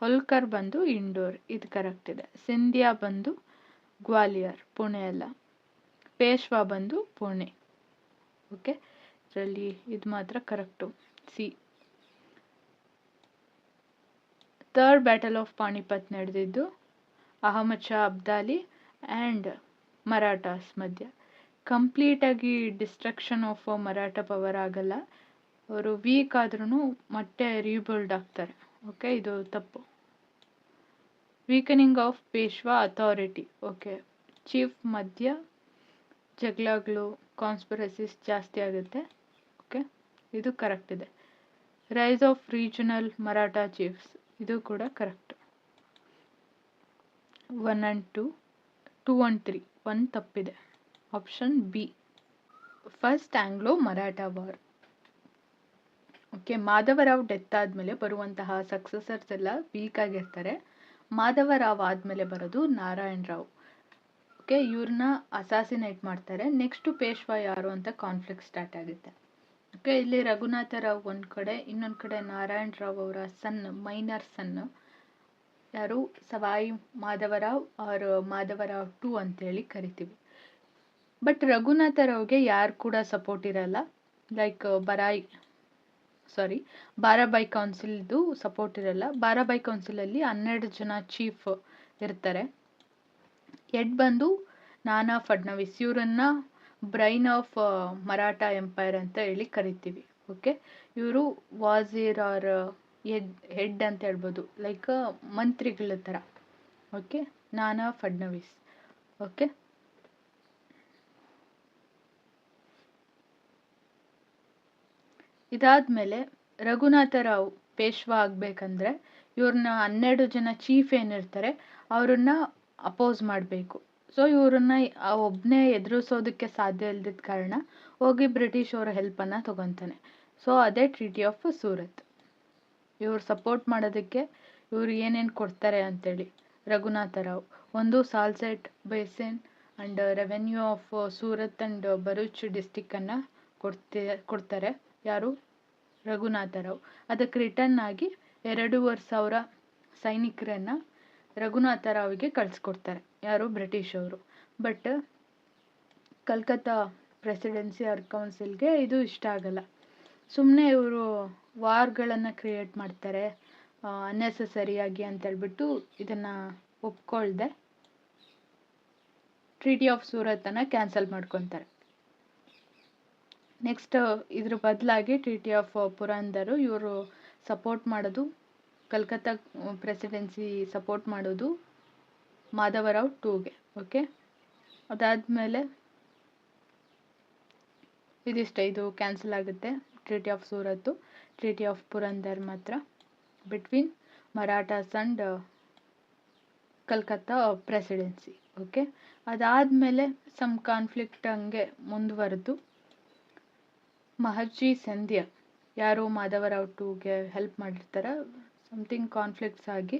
ಹೋಲ್ಕರ್ ಬಂದು ಇಂಡೋರ್, ಇದು ಕರೆಕ್ಟ್ ಇದೆ. ಸಿಂಧಿಯಾ ಬಂದು ಗ್ವಾಲಿಯರ್, ಪುಣೆ ಅಲ್ಲ. ಪೇಶ್ವಾ ಬಂದು ಪುಣೆ. ಓಕೆ, ಇದರಲ್ಲಿ ಇದು ಮಾತ್ರ correct, C. Third battle of Panipat ನಡೆದಿದ್ದು ಅಹಮದ್ ಶಾ ಅಬ್ದಾಲಿ ಆ್ಯಂಡ್ ಮರಾಠಾಸ್ ಮಧ್ಯ. ಕಂಪ್ಲೀಟಾಗಿ ಡಿಸ್ಟ್ರಕ್ಷನ್ ಆಫ್ ಮರಾಠ ಪವರ್ ಆಗಲ್ಲ, ಅವರು ವೀಕ್ ಆದ್ರೂ ಮತ್ತೆ ರೀಬಿಲ್ಡ್ ಆಗ್ತಾರೆ. ಓಕೆ, ಇದು ತಪ್ಪು. Weakening of Peshwa authority. Okay, chief ಮಧ್ಯ ಜಗಳಗಳು, ಕಾನ್ಸ್ಪಿರಸಿಸ್ ಜಾಸ್ತಿ ಆಗುತ್ತೆ. ಓಕೆ, ಇದು ಕರೆಕ್ಟ್ ಇದೆ. Rise of regional Maratha chiefs, ಇದು ಕೂಡ ಕರೆಕ್ಟ್. 1 and 2, 2 and 3, 1 ತಪ್ಪಿದೆ. Option B. First Anglo Maratha war. Okay, Madhavrao death ಆದಮೇಲೆ ಬರುವಂತಹ ಸಕ್ಸಸರ್ಸ್ ಎಲ್ಲ ವೀಕ್ ಆಗಿರ್ತಾರೆ. ಮಾಧವರಾವ್ ಆದಮೇಲೆ ಬರೋದು ನಾರಾಯಣ್ ರಾವ್. ಓಕೆ, ಇವ್ರನ್ನ ಅಸಾಸಿನೇಟ್ ಮಾಡ್ತಾರೆ. ನೆಕ್ಸ್ಟು ಪೇಶ್ವಾ ಯಾರು ಅಂತ ಕಾನ್ಫ್ಲಿಕ್ಟ್ ಸ್ಟಾರ್ಟ್ ಆಗುತ್ತೆ. ಓಕೆ, ಇಲ್ಲಿ ರಘುನಾಥ ರಾವ್ ಒಂದು ಕಡೆ, ಇನ್ನೊಂದು ಕಡೆ ನಾರಾಯಣ್ ರಾವ್ ಅವರ ಸನ್, ಮೈನರ್ ಸನ್ ಯಾರು, ಸವಾಯಿ ಮಾಧವರಾವ್ ಆರ್ ಮಾಧವರಾವ್ 2 ಅಂತೇಳಿ ಕರಿತೀವಿ. ಬಟ್ ರಘುನಾಥ ರಾವ್ಗೆ ಯಾರು ಕೂಡ ಸಪೋರ್ಟ್ ಇರಲ್ಲ. ಲೈಕ್ ಬಾರಾಬಾಯಿ ಕೌನ್ಸಿಲ್ದು ಸಪೋರ್ಟ್ ಇರಲ್ಲ. ಬಾರಾಬಾಯಿ ಕೌನ್ಸಿಲಲ್ಲಿ 12 ಜನ ಚೀಫ್ ಇರ್ತಾರೆ. ಹೆಡ್ ಬಂದು ನಾನಾ ಫಡ್ನವೀಸ್, ಇವರನ್ನ ಬ್ರೈನ್ ಆಫ್ ಮರಾಠ ಎಂಪೈರ್ ಅಂತ ಹೇಳಿ ಕರಿತೀವಿ. ಓಕೆ, ಇವರು ವಾಜೀರ್ ಆರ್ ಹೆಡ್ ಅಂತ ಹೇಳ್ಬೋದು, ಲೈಕ್ ಮಂತ್ರಿಗಳ ಥರ. ಓಕೆ, ನಾನಾ ಫಡ್ನವೀಸ್. ಓಕೆ, ಇದಾದ್ಮೇಲೆ ರಘುನಾಥ ರಾವ್ ಪೇಶ್ವಾ ಆಗ್ಬೇಕಂದ್ರೆ ಇವ್ರನ್ನ 12 ಜನ ಚೀಫ್ ಏನಿರ್ತಾರೆ ಅವ್ರನ್ನ ಅಪೋಸ್ ಮಾಡಬೇಕು. ಸೊ ಇವ್ರನ್ನ ಒಬ್ಬನೇ ಎದುರಿಸೋದಕ್ಕೆ ಸಾಧ್ಯ ಇಲ್ದಿದ್ದ ಕಾರಣ ಹೋಗಿ ಬ್ರಿಟಿಷ್ ಅವರ ಹೆಲ್ಪನ್ನು ತಗೊತಾನೆ. ಸೊ ಅದೇ ಟ್ರೀಟಿ ಆಫ್ ಸೂರತ್. ಇವ್ರು ಸಪೋರ್ಟ್ ಮಾಡೋದಕ್ಕೆ ಇವ್ರು ಏನೇನು ಕೊಡ್ತಾರೆ ಅಂತೇಳಿ. ರಘುನಾಥ ರಾವ್ ಒಂದು Salsette Bassein and revenue of Surat and Bharuch ಡಿಸ್ಟಿಕ್ಕನ್ನು ಕೊಡ್ತಾರೆ. ಯಾರು? ರಘುನಾಥ ರಾವ್. ಅದಕ್ಕೆ ರಿಟರ್ನ್ ಆಗಿ 2,500 ಸೈನಿಕರನ್ನು ರಘುನಾಥ ರಾವ್ಗೆ ಕಳಿಸ್ಕೊಡ್ತಾರೆ. ಯಾರು? ಬ್ರಿಟಿಷ್ ಅವರು. ಬಟ್ ಕಲ್ಕತ್ತಾ ಪ್ರೆಸಿಡೆನ್ಸಿ ಆರ್ ಕೌನ್ಸಿಲ್ಗೆ ಇದು ಇಷ್ಟ ಆಗಲ್ಲ. ಸುಮ್ಮನೆ ಇವರು ವಾರ್ಗಳನ್ನು ಕ್ರಿಯೇಟ್ ಮಾಡ್ತಾರೆ ಅನ್ನೆಸೆಸರಿಯಾಗಿ ಅಂತೇಳ್ಬಿಟ್ಟು ಇದನ್ನು ಒಪ್ಕೊಳ್ದೆ ಟ್ರೀಟಿ ಆಫ್ ಸೂರತನ್ನು ಕ್ಯಾನ್ಸಲ್ ಮಾಡ್ಕೊತಾರೆ. ನೆಕ್ಸ್ಟ್ ಇದ್ರ ಬದಲಾಗಿ ಟ್ರೀಟಿ ಆಫ್ ಪುರಂದರ್ ಇವರು ಸಪೋರ್ಟ್ ಮಾಡೋದು, ಕಲ್ಕತ್ತಾ ಪ್ರೆಸಿಡೆನ್ಸಿ ಸಪೋರ್ಟ್ ಮಾಡೋದು ಮಾಧವರಾವ್ 2ಗೆ. ಓಕೆ, ಅದಾದಮೇಲೆ ಇದಿಷ್ಟೇ, ಇದು ಕ್ಯಾನ್ಸಲ್ ಆಗುತ್ತೆ. Treaty of Surat, treaty of Purandar ಮಾತ್ರ between Marathas and Calcutta presidency. Okay, ಅದಾದಮೇಲೆ ಸಮ್ ಕಾನ್ಫ್ಲಿಕ್ಟ್ ಹಂಗೆ ಮುಂದುವರೆದು ಮಹರ್ಷಿ ಸಿಂಧಿಯಾ ಯಾರು ಮಾಧವರಾವ್ 2ಗೆ ಹೆಲ್ಪ್ ಮಾಡಿರ್ತಾರೆ, ಸಮಥಿಂಗ್ ಕಾನ್ಫ್ಲಿಕ್ಟ್ಸ್ ಆಗಿ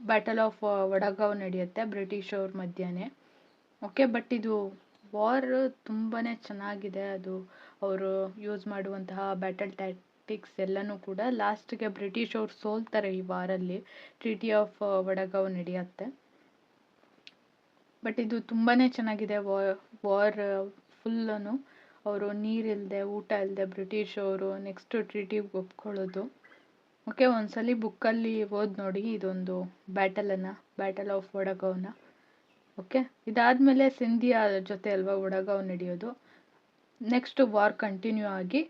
ಬ್ಯಾಟಲ್ ಆಫ್ ವಡಗಾವ್ ನಡೆಯುತ್ತೆ ಬ್ರಿಟಿಷ್ ಅವ್ರ ಮಧ್ಯೆ. ಓಕೆ, ಬಟ್ ಇದು ವಾರ್ ತುಂಬಾ ಚೆನ್ನಾಗಿದೆ. ಅದು ಅವರು ಯೂಸ್ ಮಾಡುವಂತಹ ಬ್ಯಾಟಲ್ ಟ್ಯಾಕ್ಟಿಕ್ಸ್ ಎಲ್ಲನೂ ಕೂಡ ಲಾಸ್ಟ್ಗೆ ಬ್ರಿಟಿಷ್ ಅವ್ರು ಸೋಲ್ತಾರೆ ಈ ವಾರಲ್ಲಿ. ಟ್ರೀಟಿ ಆಫ್ ವಡಗಾವ್ ನಡೆಯುತ್ತೆ. ಬಟ್ ಇದು ತುಂಬಾ ಚೆನ್ನಾಗಿದೆ ವಾರ್ ಫುಲ್ಲನು. ಅವರು ನೀರಿಲ್ಲದೆ, ಊಟ ಇಲ್ಲದೆ ಬ್ರಿಟಿಷ್ ಅವರು ನೆಕ್ಸ್ಟ್ ಟ್ರೀಟಿಗೆ ಒಪ್ಕೊಳ್ಳೋದು. ಓಕೆ, ಒಂದ್ಸಲಿ ಬುಕ್ಕಲ್ಲಿ ಓದಿ ನೋಡಿ ಇದೊಂದು ಬ್ಯಾಟಲನ್ನು, ಬ್ಯಾಟಲ್ ಆಫ್ ವಡಗಾವ್ನ. ಓಕೆ, ಇದಾದಮೇಲೆ ಸಿಂಧಿಯಾ ಜೊತೆ ಅಲ್ವಾ ವಡಗಾವ್ ನಡೆಯೋದು. ನೆಕ್ಸ್ಟ್ ವಾರ್ ಕಂಟಿನ್ಯೂ ಆಗಿ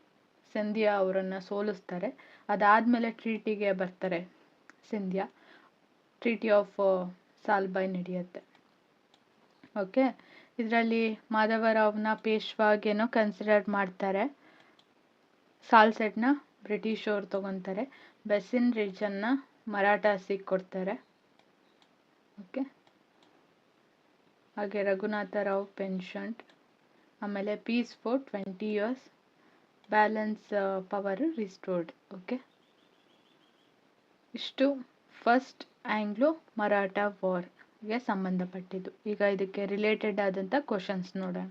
ಸಿಂಧಿಯಾ ಅವರನ್ನು ಸೋಲಿಸ್ತಾರೆ. ಅದಾದಮೇಲೆ ಟ್ರೀಟಿಗೆ ಬರ್ತಾರೆ ಸಿಂಧಿಯಾ. ಟ್ರೀಟಿ ಆಫ್ ಸಾಲ್ಬಾಯ್ ನಡೆಯುತ್ತೆ. ಓಕೆ, ಇದರಲ್ಲಿ ಮಾಧವರಾವ್ನ ಪೇಶ್ವಾಗೇನೋ ಕನ್ಸಿಡರ್ ಮಾಡ್ತಾರೆ. ಸಾಲ್ಸೆಟ್ನ ಬ್ರಿಟಿಷ್ ಅವ್ರು ತಗೊತಾರೆ. ಬೆಸಿನ್ ರೀಜನ್ನ ಮರಾಠಾಸಿಗೆ ಕೊಡ್ತಾರೆ. ಓಕೆ, ಹಾಗೆ ರಘುನಾಥ ರಾವ್ ಪೆನ್ಷಂಟ್ ಆಮೇಲೆ peace for 20 years, balance power restored. Okay, ಇಷ್ಟು ಫಸ್ಟ್ ಆಂಗ್ಲೋ ಮರಾಠ ವಾರ್ಗೆ ಸಂಬಂಧಪಟ್ಟಿದ್ದು. ಈಗ ಇದಕ್ಕೆ ರಿಲೇಟೆಡ್ ಆದಂಥ ಕ್ವಶನ್ಸ್ ನೋಡೋಣ.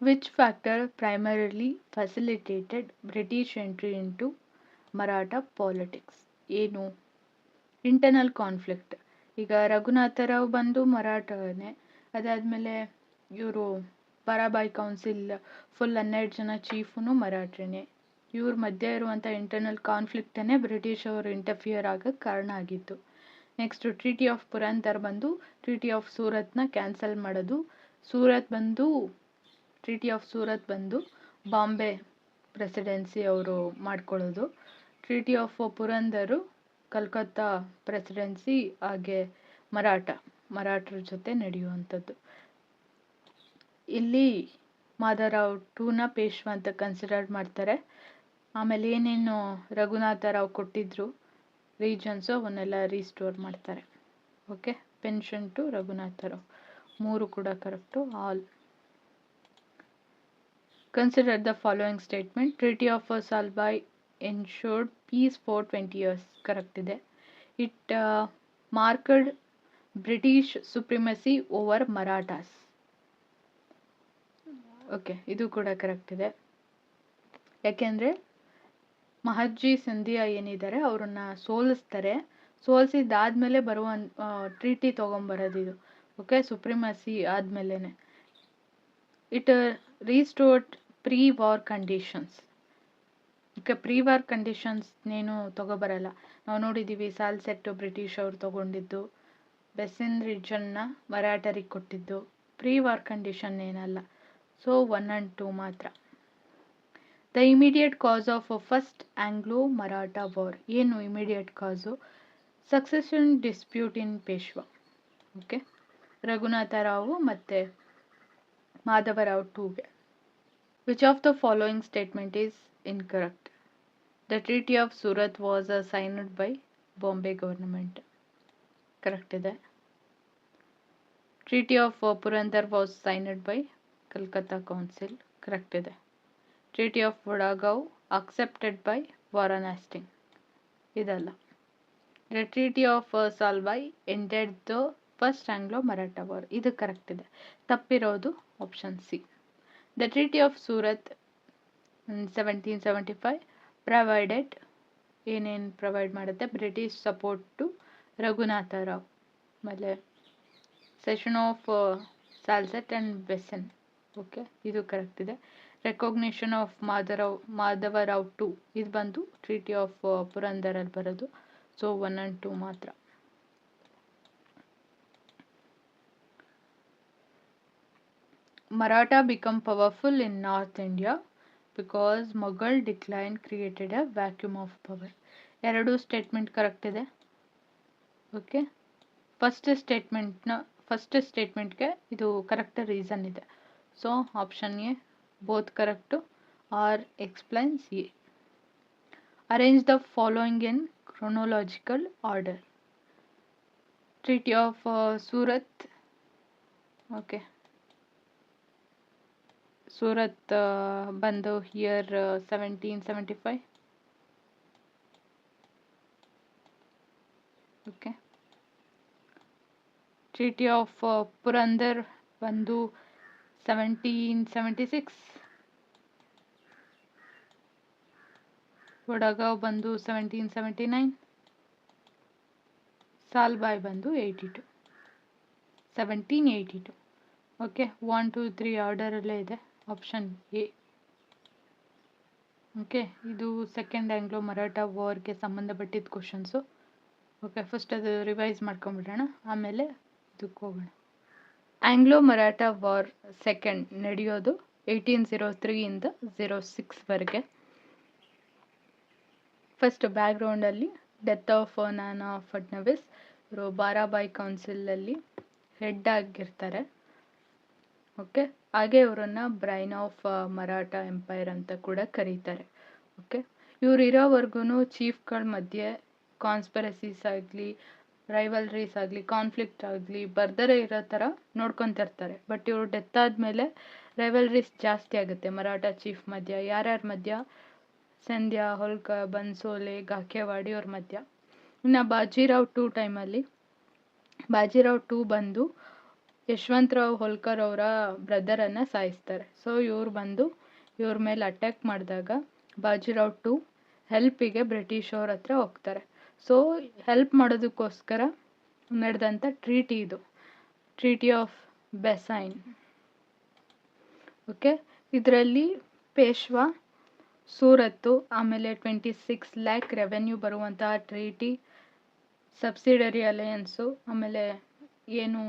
Which factor primarily facilitated British entry into Maratha politics? ಏನು? Internal conflict. ಈಗ ರಘುನಾಥರಾವ್ ಬಂದು ಮರಾಠನೇ, ಅದಾದಮೇಲೆ ಇವರು ಬಾರಾಬಾಯಿ ಕೌನ್ಸಿಲ್ ಫುಲ್ 12 ಜನ ಚೀಫ್ನು ಮರಾಠನೇ. ಇವ್ರ ಮಧ್ಯೆ ಇರುವಂಥ ಇಂಟರ್ನಲ್ ಕಾನ್ಫ್ಲಿಕ್ಟನ್ನೇ ಬ್ರಿಟಿಷ್ ಅವರು ಇಂಟರ್ಫಿಯರ್ ಆಗಕ್ಕೆ ಕಾರಣ ಆಗಿತ್ತು. ನೆಕ್ಸ್ಟ್ ಟ್ರೀಟಿ ಆಫ್ ಪುರಂದರ್ ಬಂದು ಟ್ರೀಟಿ ಆಫ್ ಸೂರತ್ನ ಕ್ಯಾನ್ಸಲ್ ಮಾಡೋದು. ಟ್ರೀಟಿ ಆಫ್ ಸೂರತ್ ಬಂದು ಬಾಂಬೆ ಪ್ರೆಸಿಡೆನ್ಸಿ ಅವರು ಮಾಡ್ಕೊಳ್ಳೋದು. ಟ್ರೀಟಿ ಆಫ್ ಪುರಂದರು ಕಲ್ಕತ್ತಾ ಪ್ರೆಸಿಡೆನ್ಸಿ, ಹಾಗೆ ಮರಾಠರ ಜೊತೆ ನಡೆಯುವಂಥದ್ದು. ಇಲ್ಲಿ ಮಾಧವರಾವ್ ಟೂನ ಪೇಶ್ವಾ ಅಂತ ಕನ್ಸಿಡರ್ ಮಾಡ್ತಾರೆ. ಆಮೇಲೆ ಏನೇನು ರಘುನಾಥರಾವ್ ಕೊಟ್ಟಿದ್ರು ರೀಜನ್ಸು ಅವನ್ನೆಲ್ಲ ರೀಸ್ಟೋರ್ ಮಾಡ್ತಾರೆ. ಓಕೆ, ಪೆನ್ಷನ್ ಟು ರಘುನಾಥರಾವ್ 3 ಕೂಡ correct. All. Consider the following statement. Treaty of Salbai ensured peace for 20 years. Correct ಇದೆ. It marked British supremacy over Marathas. Okay, ಇದು ಕೂಡ ಕರೆಕ್ಟ್ ಇದೆ. ಯಾಕೆಂದರೆ ಮಹಜ್ಜಿ ಸಿಂಧಿಯಾ ಏನಿದ್ದಾರೆ ಅವ್ರನ್ನ ಸೋಲಿಸಿದ್ದಾದ್ಮೇಲೆ ಬರುವ ಟ್ರೀಟಿ ತೊಗೊಂಬರೋದಿದು. ಓಕೆ, ಸುಪ್ರಿಮಸಿ ಆದಮೇಲೆ it restored pre war conditions. Okay, pre war conditions ನೇನು ತೊಗೊಬರಲ್ಲ. ನಾವು ನೋಡಿದ್ದೀವಿ ಸಾಲ್ಸೆಟ್ಟು ಬ್ರಿಟಿಷ್ ಅವರು ತೊಗೊಂಡಿದ್ದು, ಬೆಸ್ಸಿನ್ ರೀಜನ್ನ ಮರಾಠರಿಗೆ ಕೊಟ್ಟಿದ್ದು. ಪ್ರೀ ವಾರ್ ಕಂಡೀಷನ್ ಏನಲ್ಲ. ಸೊ 1 and 2 ಮಾತ್ರ. The immediate cause of first Anglo Maratha war. ಏನು immediate cause? Succession dispute in Peshwa. Okay, Raghunathrao ಮತ್ತು ಮಾಧವರಾವ್ ಟೂಗೆ. Which of the following statement is incorrect? The treaty of Surat was signed by Bombay government. Correct ಇದೆ. Treaty of Purandar was signed by Calcutta council. Correct ಇದೆ. Treaty of Wadgaon accepted by Warren Hastings. ಇದಲ್ಲ. The treaty of Salbai ended the first Anglo Maratha war. ಇದು correct ಇದೆ. ತಪ್ಪಿರೋದು option C. The treaty of Surat 1775 provided. ಏನೇನು provide ಮಾಡುತ್ತೆ? British support to Raghunathrao, ಆಮೇಲೆ cession of Salsette and Bassein. Okay, ಇದು correct ಇದೆ. ರೆಕಾಗ್ನಿಷನ್ ಆಫ್ ಮಾಧವರಾವ್ ಟು, ಇದು ಬಂದು ಟ್ರೀಟಿ ಆಫ್ ಪುರಂದರಲ್ಲಿ ಬರೋದು. ಸೊ 1 and 2 ಮಾತ್ರ. Maratha became powerful in North India because Mughal decline created a vacuum of power. ಎರಡು ಸ್ಟೇಟ್ಮೆಂಟ್ ಕರೆಕ್ಟ್ ಇದೆ. Okay, first ಸ್ಟೇಟ್ಮೆಂಟ್ಗೆ ಇದು ಕರೆಕ್ಟ್ ರೀಸನ್ ಇದೆ. So option A both correct R explains A. Arrange the following in chronological order. Treaty of Surat. Okay, Surat ಬಂದು year 1775. ಓಕೆ, treaty of Purandar ಬಂದು 1776. ವಡಗಾಂವ್ ಬಂದು 1779. ಸಾಲ್ಬಾಯ್ ಬಂದು 1782. ಓಕೆ, 1, 2, 3 ಆರ್ಡರಲ್ಲೇ ಇದೆ. Option A. ಓಕೆ, ಇದು ಸೆಕೆಂಡ್ ಆಂಗ್ಲೋ ಮರಾಠ ವಾರ್ಗೆ ಸಂಬಂಧಪಟ್ಟಿದ್ದ ಕ್ವಶನ್ಸು. ಓಕೆ, ಫಸ್ಟ್ ಅದು ರಿವೈಸ್ ಮಾಡ್ಕೊಂಬಿಡೋಣ, ಆಮೇಲೆ ಇದಕ್ಕೆ ಹೋಗೋಣ. ಆಂಗ್ಲೋ ಮರಾಠ ವಾರ್ ಸೆಕೆಂಡ್ ನಡೆಯೋದು 1803 ಇಂದ 06ವರೆಗೆ. ಫಸ್ಟ್ ಬ್ಯಾಕ್ಗ್ರೌಂಡಲ್ಲಿ ಡೆತ್ ಆಫ್ ನಾನಾ ಫಡ್ನವಿಸ್. ಇವರು ಬಾರಾಬಾಯಿ ಕೌನ್ಸಿಲಲ್ಲಿ ಹೆಡ್ ಆಗಿರ್ತಾರೆ. ಓಕೆ, ಹಾಗೆ ಇವರನ್ನು ಬ್ರೈನ್ ಆಫ್ ಮರಾಠ ಎಂಪೈರ್ ಅಂತ ಕೂಡ ಕರೀತಾರೆ. ಓಕೆ, ಇವರು ಇರೋವರೆಗೂ ಚೀಫ್ಗಳ ಮಧ್ಯೆ ಕಾನ್ಸ್ಪರಸೀಸ್ ಆಗಲಿ ರೈವಲ್ರೀಸ್ ಆಗಲಿ ಕಾನ್ಫ್ಲಿಕ್ಟ್ ಆಗಲಿ ಬರ್ದರೇ ಇರೋ ಥರ ನೋಡ್ಕೊತಿರ್ತಾರೆ. ಬಟ್ ಇವರು ಡೆತ್ ಆದಮೇಲೆ ರೈವಲ್ರೀಸ್ ಜಾಸ್ತಿ ಆಗುತ್ತೆ ಮರಾಠ ಚೀಫ್ ಮಧ್ಯ. ಯಾರ್ಯಾರ ಮಧ್ಯ? ಸಂಧ್ಯಾ, ಹೋಳ್ಕರ್, ಬನ್ಸೋಲೆ, ಗಾಕಿವಾಡಿ ಅವ್ರ ಮಧ್ಯ. ಇನ್ನು ಬಾಜಿರಾವ್ 2 ಟೈಮಲ್ಲಿ ಬಾಜಿರಾವ್ 2 ಬಂದು ಯಶವಂತರಾವ್ ಹೋಳ್ಕರ್ ಅವರ ಬ್ರದರನ್ನು ಸಾಯಿಸ್ತಾರೆ. ಸೊ ಇವ್ರು ಬಂದು ಇವ್ರ ಮೇಲೆ ಅಟ್ಯಾಕ್ ಮಾಡಿದಾಗ ಬಾಜಿರಾವ್ 2 ಹೆಲ್ಪಿಗೆ ಬ್ರಿಟಿಷ್ ಅವ್ರ ಹತ್ರ ಹೋಗ್ತಾರೆ. ಸೊ ಹೆಲ್ಪ್ ಮಾಡೋದಕ್ಕೋಸ್ಕರ ನಡೆದಂಥ ಟ್ರೀಟಿ ಇದು, ಟ್ರೀಟಿ ಆಫ್ ಬೆಸೈನ್. ಓಕೆ, ಇದರಲ್ಲಿ ಪೇಶ್ವಾ ಸೂರತ್ತು, ಆಮೇಲೆ 26 ಲ್ಯಾಕ್ ರೆವೆನ್ಯೂ ಬರುವಂತಹ ಟ್ರೀಟಿ, ಸಬ್ಸಿಡರಿ ಅಲಯನ್ಸು, ಆಮೇಲೆ ಏನು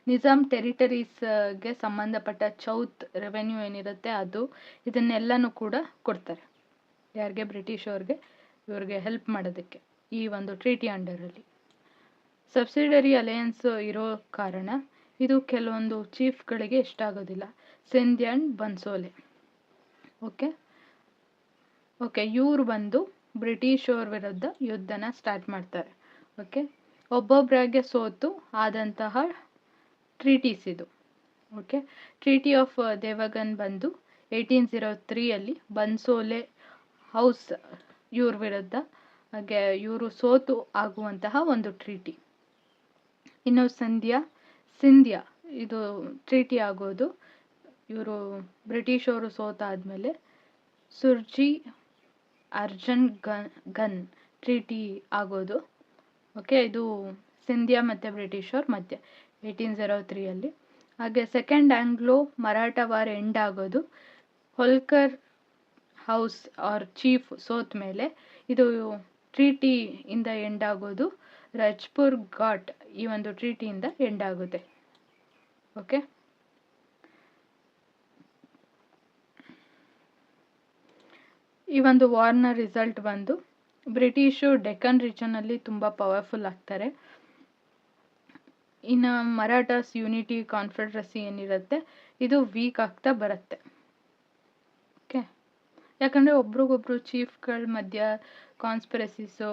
ನಿಜಾಮ್ ಟೆರಿಟರೀಸ್ಗೆ ಸಂಬಂಧಪಟ್ಟ ಚೌತ್ ರೆವೆನ್ಯೂ ಏನಿರುತ್ತೆ ಅದು, ಇದನ್ನೆಲ್ಲನೂ ಕೂಡ ಕೊಡ್ತಾರೆ. ಯಾರಿಗೆ? ಬ್ರಿಟಿಷ್ ಅವ್ರಿಗೆ, ಇವ್ರಿಗೆ ಹೆಲ್ಪ್ ಮಾಡೋದಕ್ಕೆ ಈ ಒಂದು ಟ್ರೀಟಿ ಅಂಡರಲ್ಲಿ. ಸಬ್ಸಿಡರಿ ಅಲಯನ್ಸ್ ಇರೋ ಕಾರಣ ಇದು ಕೆಲವೊಂದು ಚೀಫ್ಗಳಿಗೆ ಇಷ್ಟ ಆಗೋದಿಲ್ಲ. ಸಿಂಧ್ಯ ಆ್ಯಂಡ್ ಬನ್ಸೋಲೆ. ಓಕೆ, ಇವರು ಬಂದು ಬ್ರಿಟಿಷ್ ಅವ್ರ ವಿರುದ್ಧ ಯುದ್ಧನ ಸ್ಟಾರ್ಟ್ ಮಾಡ್ತಾರೆ. ಓಕೆ, ಒಬ್ಬೊಬ್ಬರಾಗೆ ಸೋತು ಆದಂತಹ ಟ್ರೀಟೀಸ್ ಇದು. ಓಕೆ, ಟ್ರೀಟಿ ಆಫ್ ದೇವಗನ್ ಬಂದು 1803 ಬನ್ಸೋಲೆ ಹೌಸ್ ಇವ್ರ ವಿರುದ್ಧ, ಹಾಗೆ ಇವರು ಸೋತು ಆಗುವಂತಹ ಒಂದು ಟ್ರೀಟಿ. ಇನ್ನು ಸಿಂಧ್ಯಾ ಇದು ಟ್ರೀಟಿ ಆಗೋದು ಇವರು ಬ್ರಿಟಿಷ್ ಅವರು ಸೋತಾದ್ಮೇಲೆ ಸುರ್ಜಿ ಅರ್ಜನ್ ಗನ್ ಟ್ರೀಟಿ ಆಗೋದು. ಓಕೆ, ಇದು ಸಿಂಧ್ಯಾ ಮತ್ತು ಬ್ರಿಟಿಷ್ ಅವ್ರ ಮಧ್ಯೆ 1803. ಹಾಗೆ second Anglo Maratha war end ಆಗೋದು ಹೋಳ್ಕರ್ ಹೌಸ್ ಅವ್ರ ಚೀಫ್ ಸೋತ ಮೇಲೆ. ಇದು ಟ್ರೀಟಿ ಇಂದ ಎಂಡ್ ಆಗೋದು ರಜ್ಪುರ್ ಘಾಟ್ ಈ ಒಂದು ಟ್ರೀಟಿಯಿಂದ ಎಂಡ್ ಆಗುತ್ತೆ. ಓಕೆ, ಈ ಒಂದು ವಾರ್ನ ರಿಸಲ್ಟ್ ಬಂದು ಬ್ರಿಟಿಷು ಡೆಕ್ಕನ್ ರೀಜನಲ್ಲಿ ತುಂಬ ಪವರ್ಫುಲ್ ಆಗ್ತಾರೆ. ಇನ್ನು ಮರಾಠಾಸ್ ಯೂನಿಟಿ ಕಾನ್ಫೆಡರಸಿ ಏನಿರುತ್ತೆ ಇದು ವೀಕ್ ಆಗ್ತಾ ಬರುತ್ತೆ. ಓಕೆ, ಯಾಕಂದರೆ ಒಬ್ರಿಗೊಬ್ರು ಚೀಫ್ಗಳ ಮಧ್ಯ ಕಾನ್ಸ್ಪಿರಸೀಸು,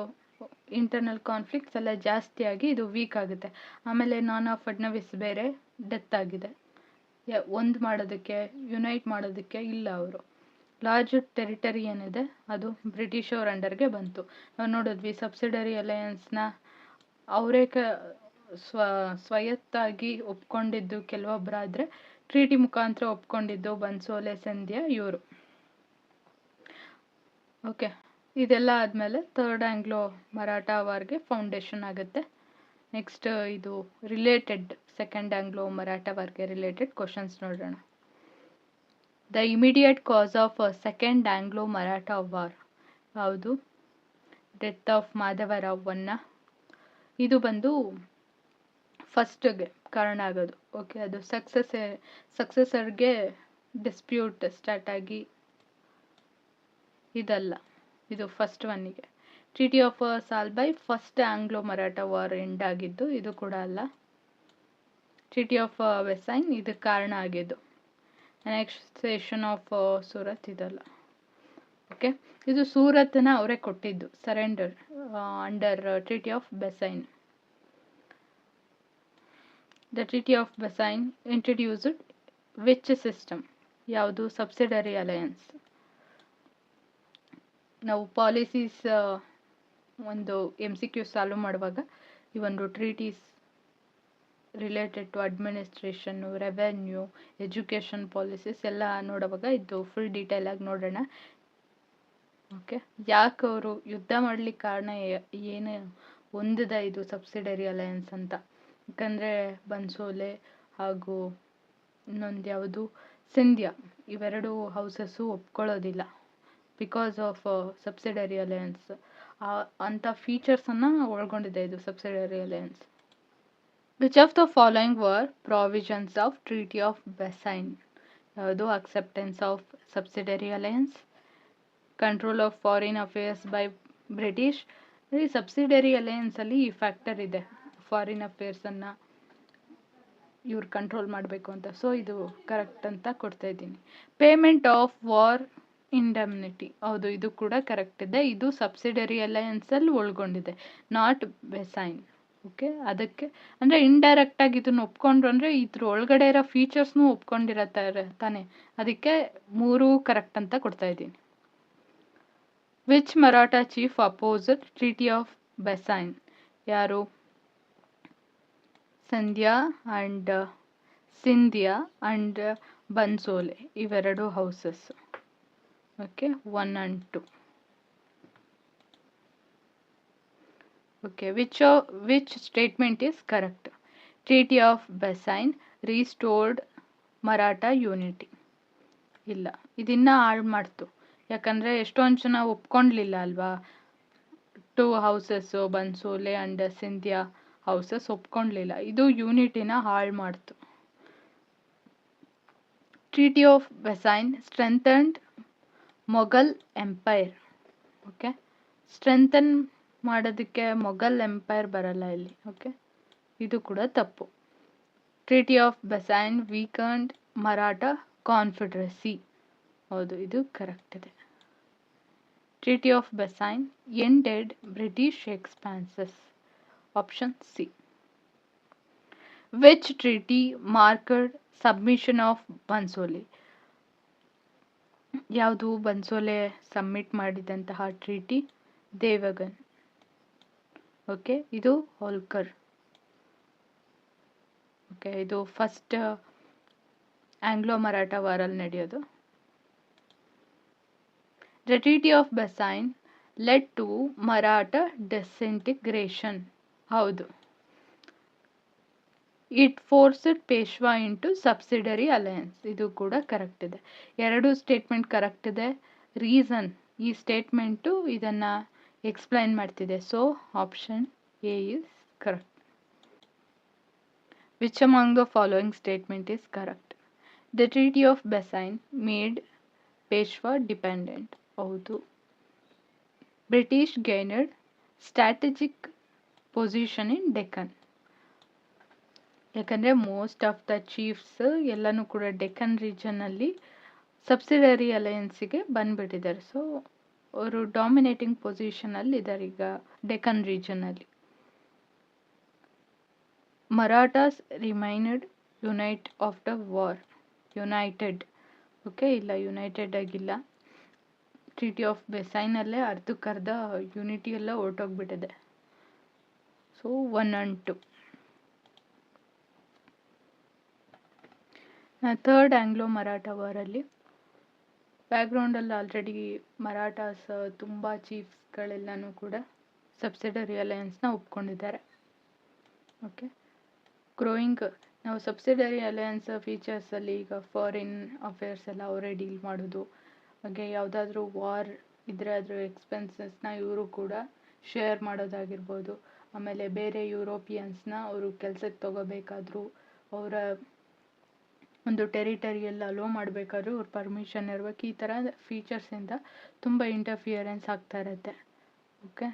ಇಂಟರ್ನಲ್ ಕಾನ್ಫ್ಲಿಕ್ಟ್ಸ್ ಎಲ್ಲ ಜಾಸ್ತಿ ಆಗಿ ಇದು ವೀಕ್ ಆಗುತ್ತೆ. ಆಮೇಲೆ ನಾನಾ ಫಡ್ನವೀಸ್ ಬೇರೆ ಡೆತ್ ಆಗಿದೆ. ಒಂದು ಮಾಡೋದಕ್ಕೆ, ಯುನೈಟ್ ಮಾಡೋದಕ್ಕೆ ಇಲ್ಲ. ಅವರು ಲಾರ್ಜ್ ಟೆರಿಟರಿ ಏನಿದೆ ಅದು ಬ್ರಿಟಿಷ್ ಅವ್ರ ಅಂಡರ್ಗೆ ಬಂತು. ನಾವು ನೋಡಿದ್ವಿ ಸಬ್ಸಿಡರಿ ಅಲಯನ್ಸ್ನ ಅವರೇ ಸ್ವಯತ್ತಾಗಿ ಒಪ್ಕೊಂಡಿದ್ದು ಕೆಲವೊಬ್ಬರಾದರೆ, ಟ್ರೀಟಿ ಮುಖಾಂತರ ಒಪ್ಕೊಂಡಿದ್ದು ಬನ್ಸೋಲೆ, ಸಿಂಧ್ಯಾ ಇವರು. ಓಕೆ, ಇದೆಲ್ಲ ಆದಮೇಲೆ ಥರ್ಡ್ ಆಂಗ್ಲೋ ಮರಾಠ ವಾರ್ಗೆ ಫೌಂಡೇಶನ್ ಆಗುತ್ತೆ. ನೆಕ್ಸ್ಟ್ ಇದು ರಿಲೇಟೆಡ್ ಸೆಕೆಂಡ್ ಆಂಗ್ಲೋ ಮರಾಠ ವಾರ್ಗೆ ರಿಲೇಟೆಡ್ ಕ್ವಶನ್ಸ್ ನೋಡೋಣ. The immediate cause of second Anglo Maratha war ಯಾವುದು? ಡೆತ್ ಆಫ್ ಮಾಧವರಾವ್ ಒನ್ನ. ಇದು ಬಂದು ಫಸ್ಟ್ಗೆ ಕಾರಣ ಆಗೋದು. ಓಕೆ, ಅದು ಸಕ್ಸೆಸರ್ಗೆ ಡಿಸ್ಪ್ಯೂಟ್ ಸ್ಟಾರ್ಟ್ ಆಗಿ ಇದಲ್ಲ, ಇದು ಫಸ್ಟ್ ಒನ್ನಿಗೆ. Treaty of Salbai first Anglo Maratha war end ಆಗಿದ್ದು, ಇದು ಕೂಡ ಅಲ್ಲ. ಟ್ರೀಟಿ ಆಫ್ ವೆಸೈನ್ ಇದಕ್ಕೆ ಕಾರಣ ಆಗಿದ್ದು. ಅನೆಕ್ಸೇಷನ್ ಆಫ್ ಸೂರತ್ ಇದಲ್ಲ. ಓಕೆ, ಇದು ಸೂರತ್ನ ಅವರೇ ಕೊಟ್ಟಿದ್ದು surrender under treaty of Bassein. The treaty of Bassein introduced which system? ಯಾವುದು? Subsidiary alliance. ನಾವು ಪಾಲಿಸೀಸ್ ಒಂದು MCQ ಸಾಲ್ವ್ ಮಾಡುವಾಗ ಈ ಒಂದು ಟ್ರೀಟೀಸ್ ರಿಲೇಟೆಡ್ ಟು ಅಡ್ಮಿನಿಸ್ಟ್ರೇಷನ್ನು, ರೆವೆನ್ಯೂ, ಎಜುಕೇಷನ್ ಪಾಲಿಸೀಸ್ ಎಲ್ಲ ನೋಡುವಾಗ ಇದು ಫುಲ್ ಡೀಟೇಲ್ ಆಗಿ ನೋಡೋಣ. ಓಕೆ, ಯಾಕೆ ಅವರು ಯುದ್ಧ ಮಾಡಲಿಕ್ಕೆ ಕಾರಣ ಏನು ಹೊಂದಿದೆ ಇದು ಸಬ್ಸಿಡರಿ ಅಲಯನ್ಸ್ ಅಂತ? ಯಾಕಂದರೆ ಬನ್ಸೋಲೆ ಹಾಗೂ ಇನ್ನೊಂದು ಯಾವುದು ಸಿಂಧ್ಯಾ ಇವೆರಡು ಹೌಸಸ್ಸು ಒಪ್ಕೊಳ್ಳೋದಿಲ್ಲ ಬಿಕಾಸ್ ಆಫ್ ಸಬ್ಸಿಡರಿ ಅಲಯನ್ಸ್. ಅಂಥ ಫೀಚರ್ಸನ್ನು ಒಳಗೊಂಡಿದೆ ಇದು subsidiary alliance. Which of the following were provisions of treaty of Bassein? ಯಾವುದು? Acceptance of subsidiary alliance, control of foreign affairs by British. ಈ ಸಬ್ಸಿಡರಿ ಅಲಯನ್ಸಲ್ಲಿ ಈ ಫ್ಯಾಕ್ಟರ್ ಇದೆ, ಫಾರಿನ್ ಅಫೇರ್ಸನ್ನು ಇವ್ರು ಕಂಟ್ರೋಲ್ ಮಾಡಬೇಕು ಅಂತ. ಸೊ ಇದು ಕರೆಕ್ಟ್ ಅಂತ ಕೊಡ್ತಾ ಇದ್ದೀನಿ. Payment of war indemnity. ಹೌದು, ಇದು ಕೂಡ ಕರೆಕ್ಟ್ ಇದೆ. ಇದು ಸಬ್ಸಿಡರಿ ಅಲಯನ್ಸಲ್ಲಿ ಒಳಗೊಂಡಿದೆ, ನಾಟ್ ಬೆಸೈನ್. ಓಕೆ, ಅದಕ್ಕೆ ಅಂದರೆ ಇಂಡೈರೆಕ್ಟಾಗಿ ಇದನ್ನು ಒಪ್ಕೊಂಡ್ರು ಅಂದರೆ ಇದ್ರ ಒಳಗಡೆ ಇರೋ ಫೀಚರ್ಸ್ನೂ ಒಪ್ಕೊಂಡಿರತ್ತಾರೆ ತಾನೆ, ಅದಕ್ಕೆ 3 ಕರೆಕ್ಟ್ ಅಂತ ಕೊಡ್ತಾ ಇದ್ದೀನಿ. Which Maratha chief opposed treaty of Bassein? ಯಾರು? ಸಿಂಧಿಯಾ ಅಂಡ್ ಬನ್ಸೋಲೆ, ಇವೆರಡು houses. Okay, 1 and 2. Okay, which statement is correct? Treaty of Versailles restored Maratha unity. ಇಲ್ಲ, ಇದನ್ನ ಹಾಳು ಮಾಡ್ತು. ಯಾಕಂದರೆ ಎಷ್ಟೊಂದು ಜನ ಒಪ್ಕೊಂಡ್ಲಿಲ್ಲ ಅಲ್ವಾ, 2 houses Bhonsle and Scindia houses ಒಪ್ಕೊಂಡ್ಲಿಲ್ಲ. ಇದು ಯೂನಿಟಿನ ಹಾಳು ಮಾಡ್ತು. Treaty of Bassein strengthened Mughal empire. Okay, strengthen ಮಾಡೋದಕ್ಕೆ ಮೊಘಲ್ ಎಂಪೈರ್ ಬರಲ್ಲ ಇಲ್ಲಿ. ಓಕೆ, ಇದು ಕೂಡ ತಪ್ಪು. Treaty of Bassein weakened Maratha confederacy. ಹೌದು, ಇದು ಕರೆಕ್ಟ್ ಇದೆ. Treaty of Bassein ended British expansions. Option C. Which treaty marked submission of Bhonsle? ಯಾವುದು ಬನ್ಸೋಲೆ ಸಬ್ಮಿಟ್ ಮಾಡಿದಂತಹ ಟ್ರೀಟಿ? ದೇವಗನ್. ಓಕೆ, ಇದು ಹೋಲ್ಕರ್. ಓಕೆ, ಇದು ಫಸ್ಟ್ ಆಂಗ್ಲೋ ಮರಾಠ ವಾರಲ್ಲಿ ನಡೆಯೋದು. The treaty of Bassein led to Maratha disintegration. ಹೌದು. It forced Peshwa into subsidiary alliance. ಇದು ಕೂಡ ಕರೆಕ್ಟ್ ಇದೆ. 2 ಸ್ಟೇಟ್ಮೆಂಟ್ ಕರೆಕ್ಟ್ ಇದೆ. ರೀಸನ್, ಈ ಸ್ಟೇಟ್ಮೆಂಟು ಇದನ್ನು ಎಕ್ಸ್ಪ್ಲೈನ್ ಮಾಡ್ತಿದೆ. So option A is correct. Which among the following statement is correct? The treaty of Bassein made Peshwa dependent. ಹೌದು. British gained strategic position in Deccan. ಯಾಕಂದರೆ most of the chiefs ಎಲ್ಲನೂ ಕೂಡ ಡೆಕ್ಕನ್ ರೀಜನಲ್ಲಿ subsidiary ಅಲಯನ್ಸಿಗೆ ಬಂದ್ಬಿಟ್ಟಿದ್ದಾರೆ. ಸೊ ಅವರು ಡಾಮಿನೇಟಿಂಗ್ ಪೊಸಿಷನಲ್ಲಿ ಇದ್ದಾರೆ ಈಗ ಡೆಕ್ಕನ್ ರೀಜನಲ್ಲಿ. Marathas remained unite of the war. United. Okay, ಇಲ್ಲ, ಯುನೈಟೆಡ್ ಆಗಿಲ್ಲ. ಟ್ರೀಟಿ ಆಫ್ ಬೆಸೈನಲ್ಲೇ ಅರ್ಧಕ್ಕರ್ಧ ಯುನಿಟಿ ಎಲ್ಲ ಹೊರಟೋಗ್ಬಿಟ್ಟಿದೆ. So 1 and 2. Third Anglo Maratha ವಾರಲ್ಲಿ ಬ್ಯಾಕ್ಗ್ರೌಂಡಲ್ಲಿ ಆಲ್ರೆಡಿ ಮರಾಠಾಸ್ ತುಂಬ ಚೀಫ್ಸ್ಗಳೆಲ್ಲನೂ ಕೂಡ ಸಬ್ಸಿಡರಿ ಅಲಯನ್ಸ್ನ ಒಪ್ಕೊಂಡಿದ್ದಾರೆ. ಓಕೆ, ಗ್ರೋಯಿಂಗ್ ನಾವು ಸಬ್ಸಿಡರಿ ಅಲಯನ್ಸ್ ಫೀಚರ್ಸಲ್ಲಿ ಈಗ ಫಾರಿನ್ ಅಫೇರ್ಸ್ ಎಲ್ಲ ಅವರೇ ಡೀಲ್ ಮಾಡೋದು, ಹಾಗೆ ಯಾವುದಾದ್ರೂ ವಾರ್ ಇದ್ದರೆ ಅದರ ಎಕ್ಸ್ಪೆನ್ಸಸ್ನ ಇವರು ಕೂಡ ಶೇರ್ ಮಾಡೋದಾಗಿರ್ಬೋದು. ಆಮೇಲೆ ಬೇರೆ ಯುರೋಪಿಯನ್ಸ್ನ ಅವರು ಕೆಲಸಕ್ಕೆ ತಗೋಬೇಕಾದ್ರೂ ಅವರ ಒಂದು ಟೆರಿಟರಿಯಲ್ಲಿ ಅಲೋ ಮಾಡಬೇಕಾದ್ರೂ ಅವ್ರ ಪರ್ಮಿಷನ್ ಇರಬೇಕು. ಈ ಥರ ಫೀಚರ್ಸಿಂದ ತುಂಬ ಇಂಟರ್ಫಿಯರೆನ್ಸ್ ಆಗ್ತಾ ಇರುತ್ತೆ. ಓಕೆ,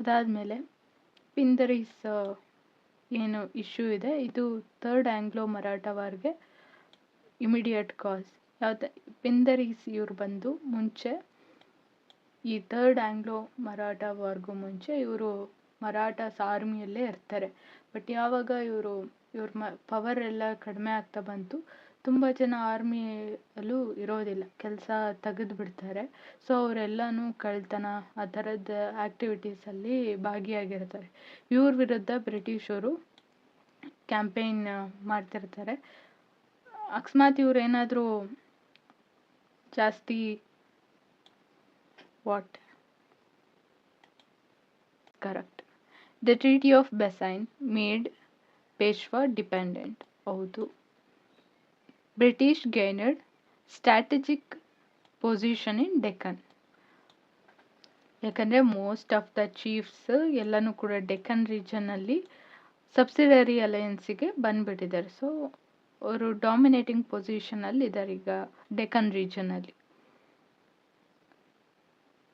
ಅದಾದಮೇಲೆ ಪಿಂದರೀಸ್ ಏನು ಇಶ್ಯೂ ಇದೆ, ಇದು ಥರ್ಡ್ ಆಂಗ್ಲೋ ಮರಾಠ ವಾರ್ಗೆ ಇಮಿಡಿಯೇಟ್ ಕಾಸ್. ಪಿಂದರೀಸ್ ಇವ್ರು ಬಂದು ಮುಂಚೆ ಈ ಥರ್ಡ್ ಆಂಗ್ಲೋ ಮರಾಠ ವಾರ್ಗೂ ಮುಂಚೆ ಇವರು ಮರಾಠಾಸ್ ಆರ್ಮಿಯಲ್ಲೇ ಇರ್ತಾರೆ. ಬಟ್ ಯಾವಾಗ ಇವ್ರ ಪವರ್ ಎಲ್ಲ ಕಡಿಮೆ ಆಗ್ತಾ ಬಂತು, ತುಂಬ ಜನ ಆರ್ಮಿಯಲ್ಲೂ ಇರೋದಿಲ್ಲ, ಕೆಲಸ ತೆಗೆದು ಬಿಡ್ತಾರೆ. ಸೊ ಅವರೆಲ್ಲನೂ ಕಳ್ತನ ಆ ಥರದ ಆ್ಯಕ್ಟಿವಿಟೀಸಲ್ಲಿ ಭಾಗಿಯಾಗಿರ್ತಾರೆ. ಇವ್ರ ವಿರುದ್ಧ ಬ್ರಿಟಿಷರು ಕ್ಯಾಂಪೇನ್ ಮಾಡ್ತಿರ್ತಾರೆ. ಅಕಸ್ಮಾತ್ ಇವ್ರು ಏನಾದರೂ ಜಾಸ್ತಿ what correct. The treaty of Bassein made Peshwa dependent. ಹೌದು. British gained strategic position in Deccan. ಯಾಕಂದರೆ ಮೋಸ್ಟ್ ಆಫ್ ದ ಚೀಫ್ಸ್ ಎಲ್ಲನೂ ಕೂಡ ಡೆಕ್ಕನ್ ರೀಜನಲ್ಲಿ ಸಬ್ಸಿಡರಿ ಅಲಯನ್ಸಿಗೆ ಬಂದ್ಬಿಟ್ಟಿದ್ದಾರೆ. ಸೊ ಅವರು ಡಾಮಿನೇಟಿಂಗ್ ಪೊಸಿಷನಲ್ಲಿ ಇದ್ದಾರೆ ಈಗ ಡೆಕ್ಕನ್ ರೀಜನಲ್ಲಿ.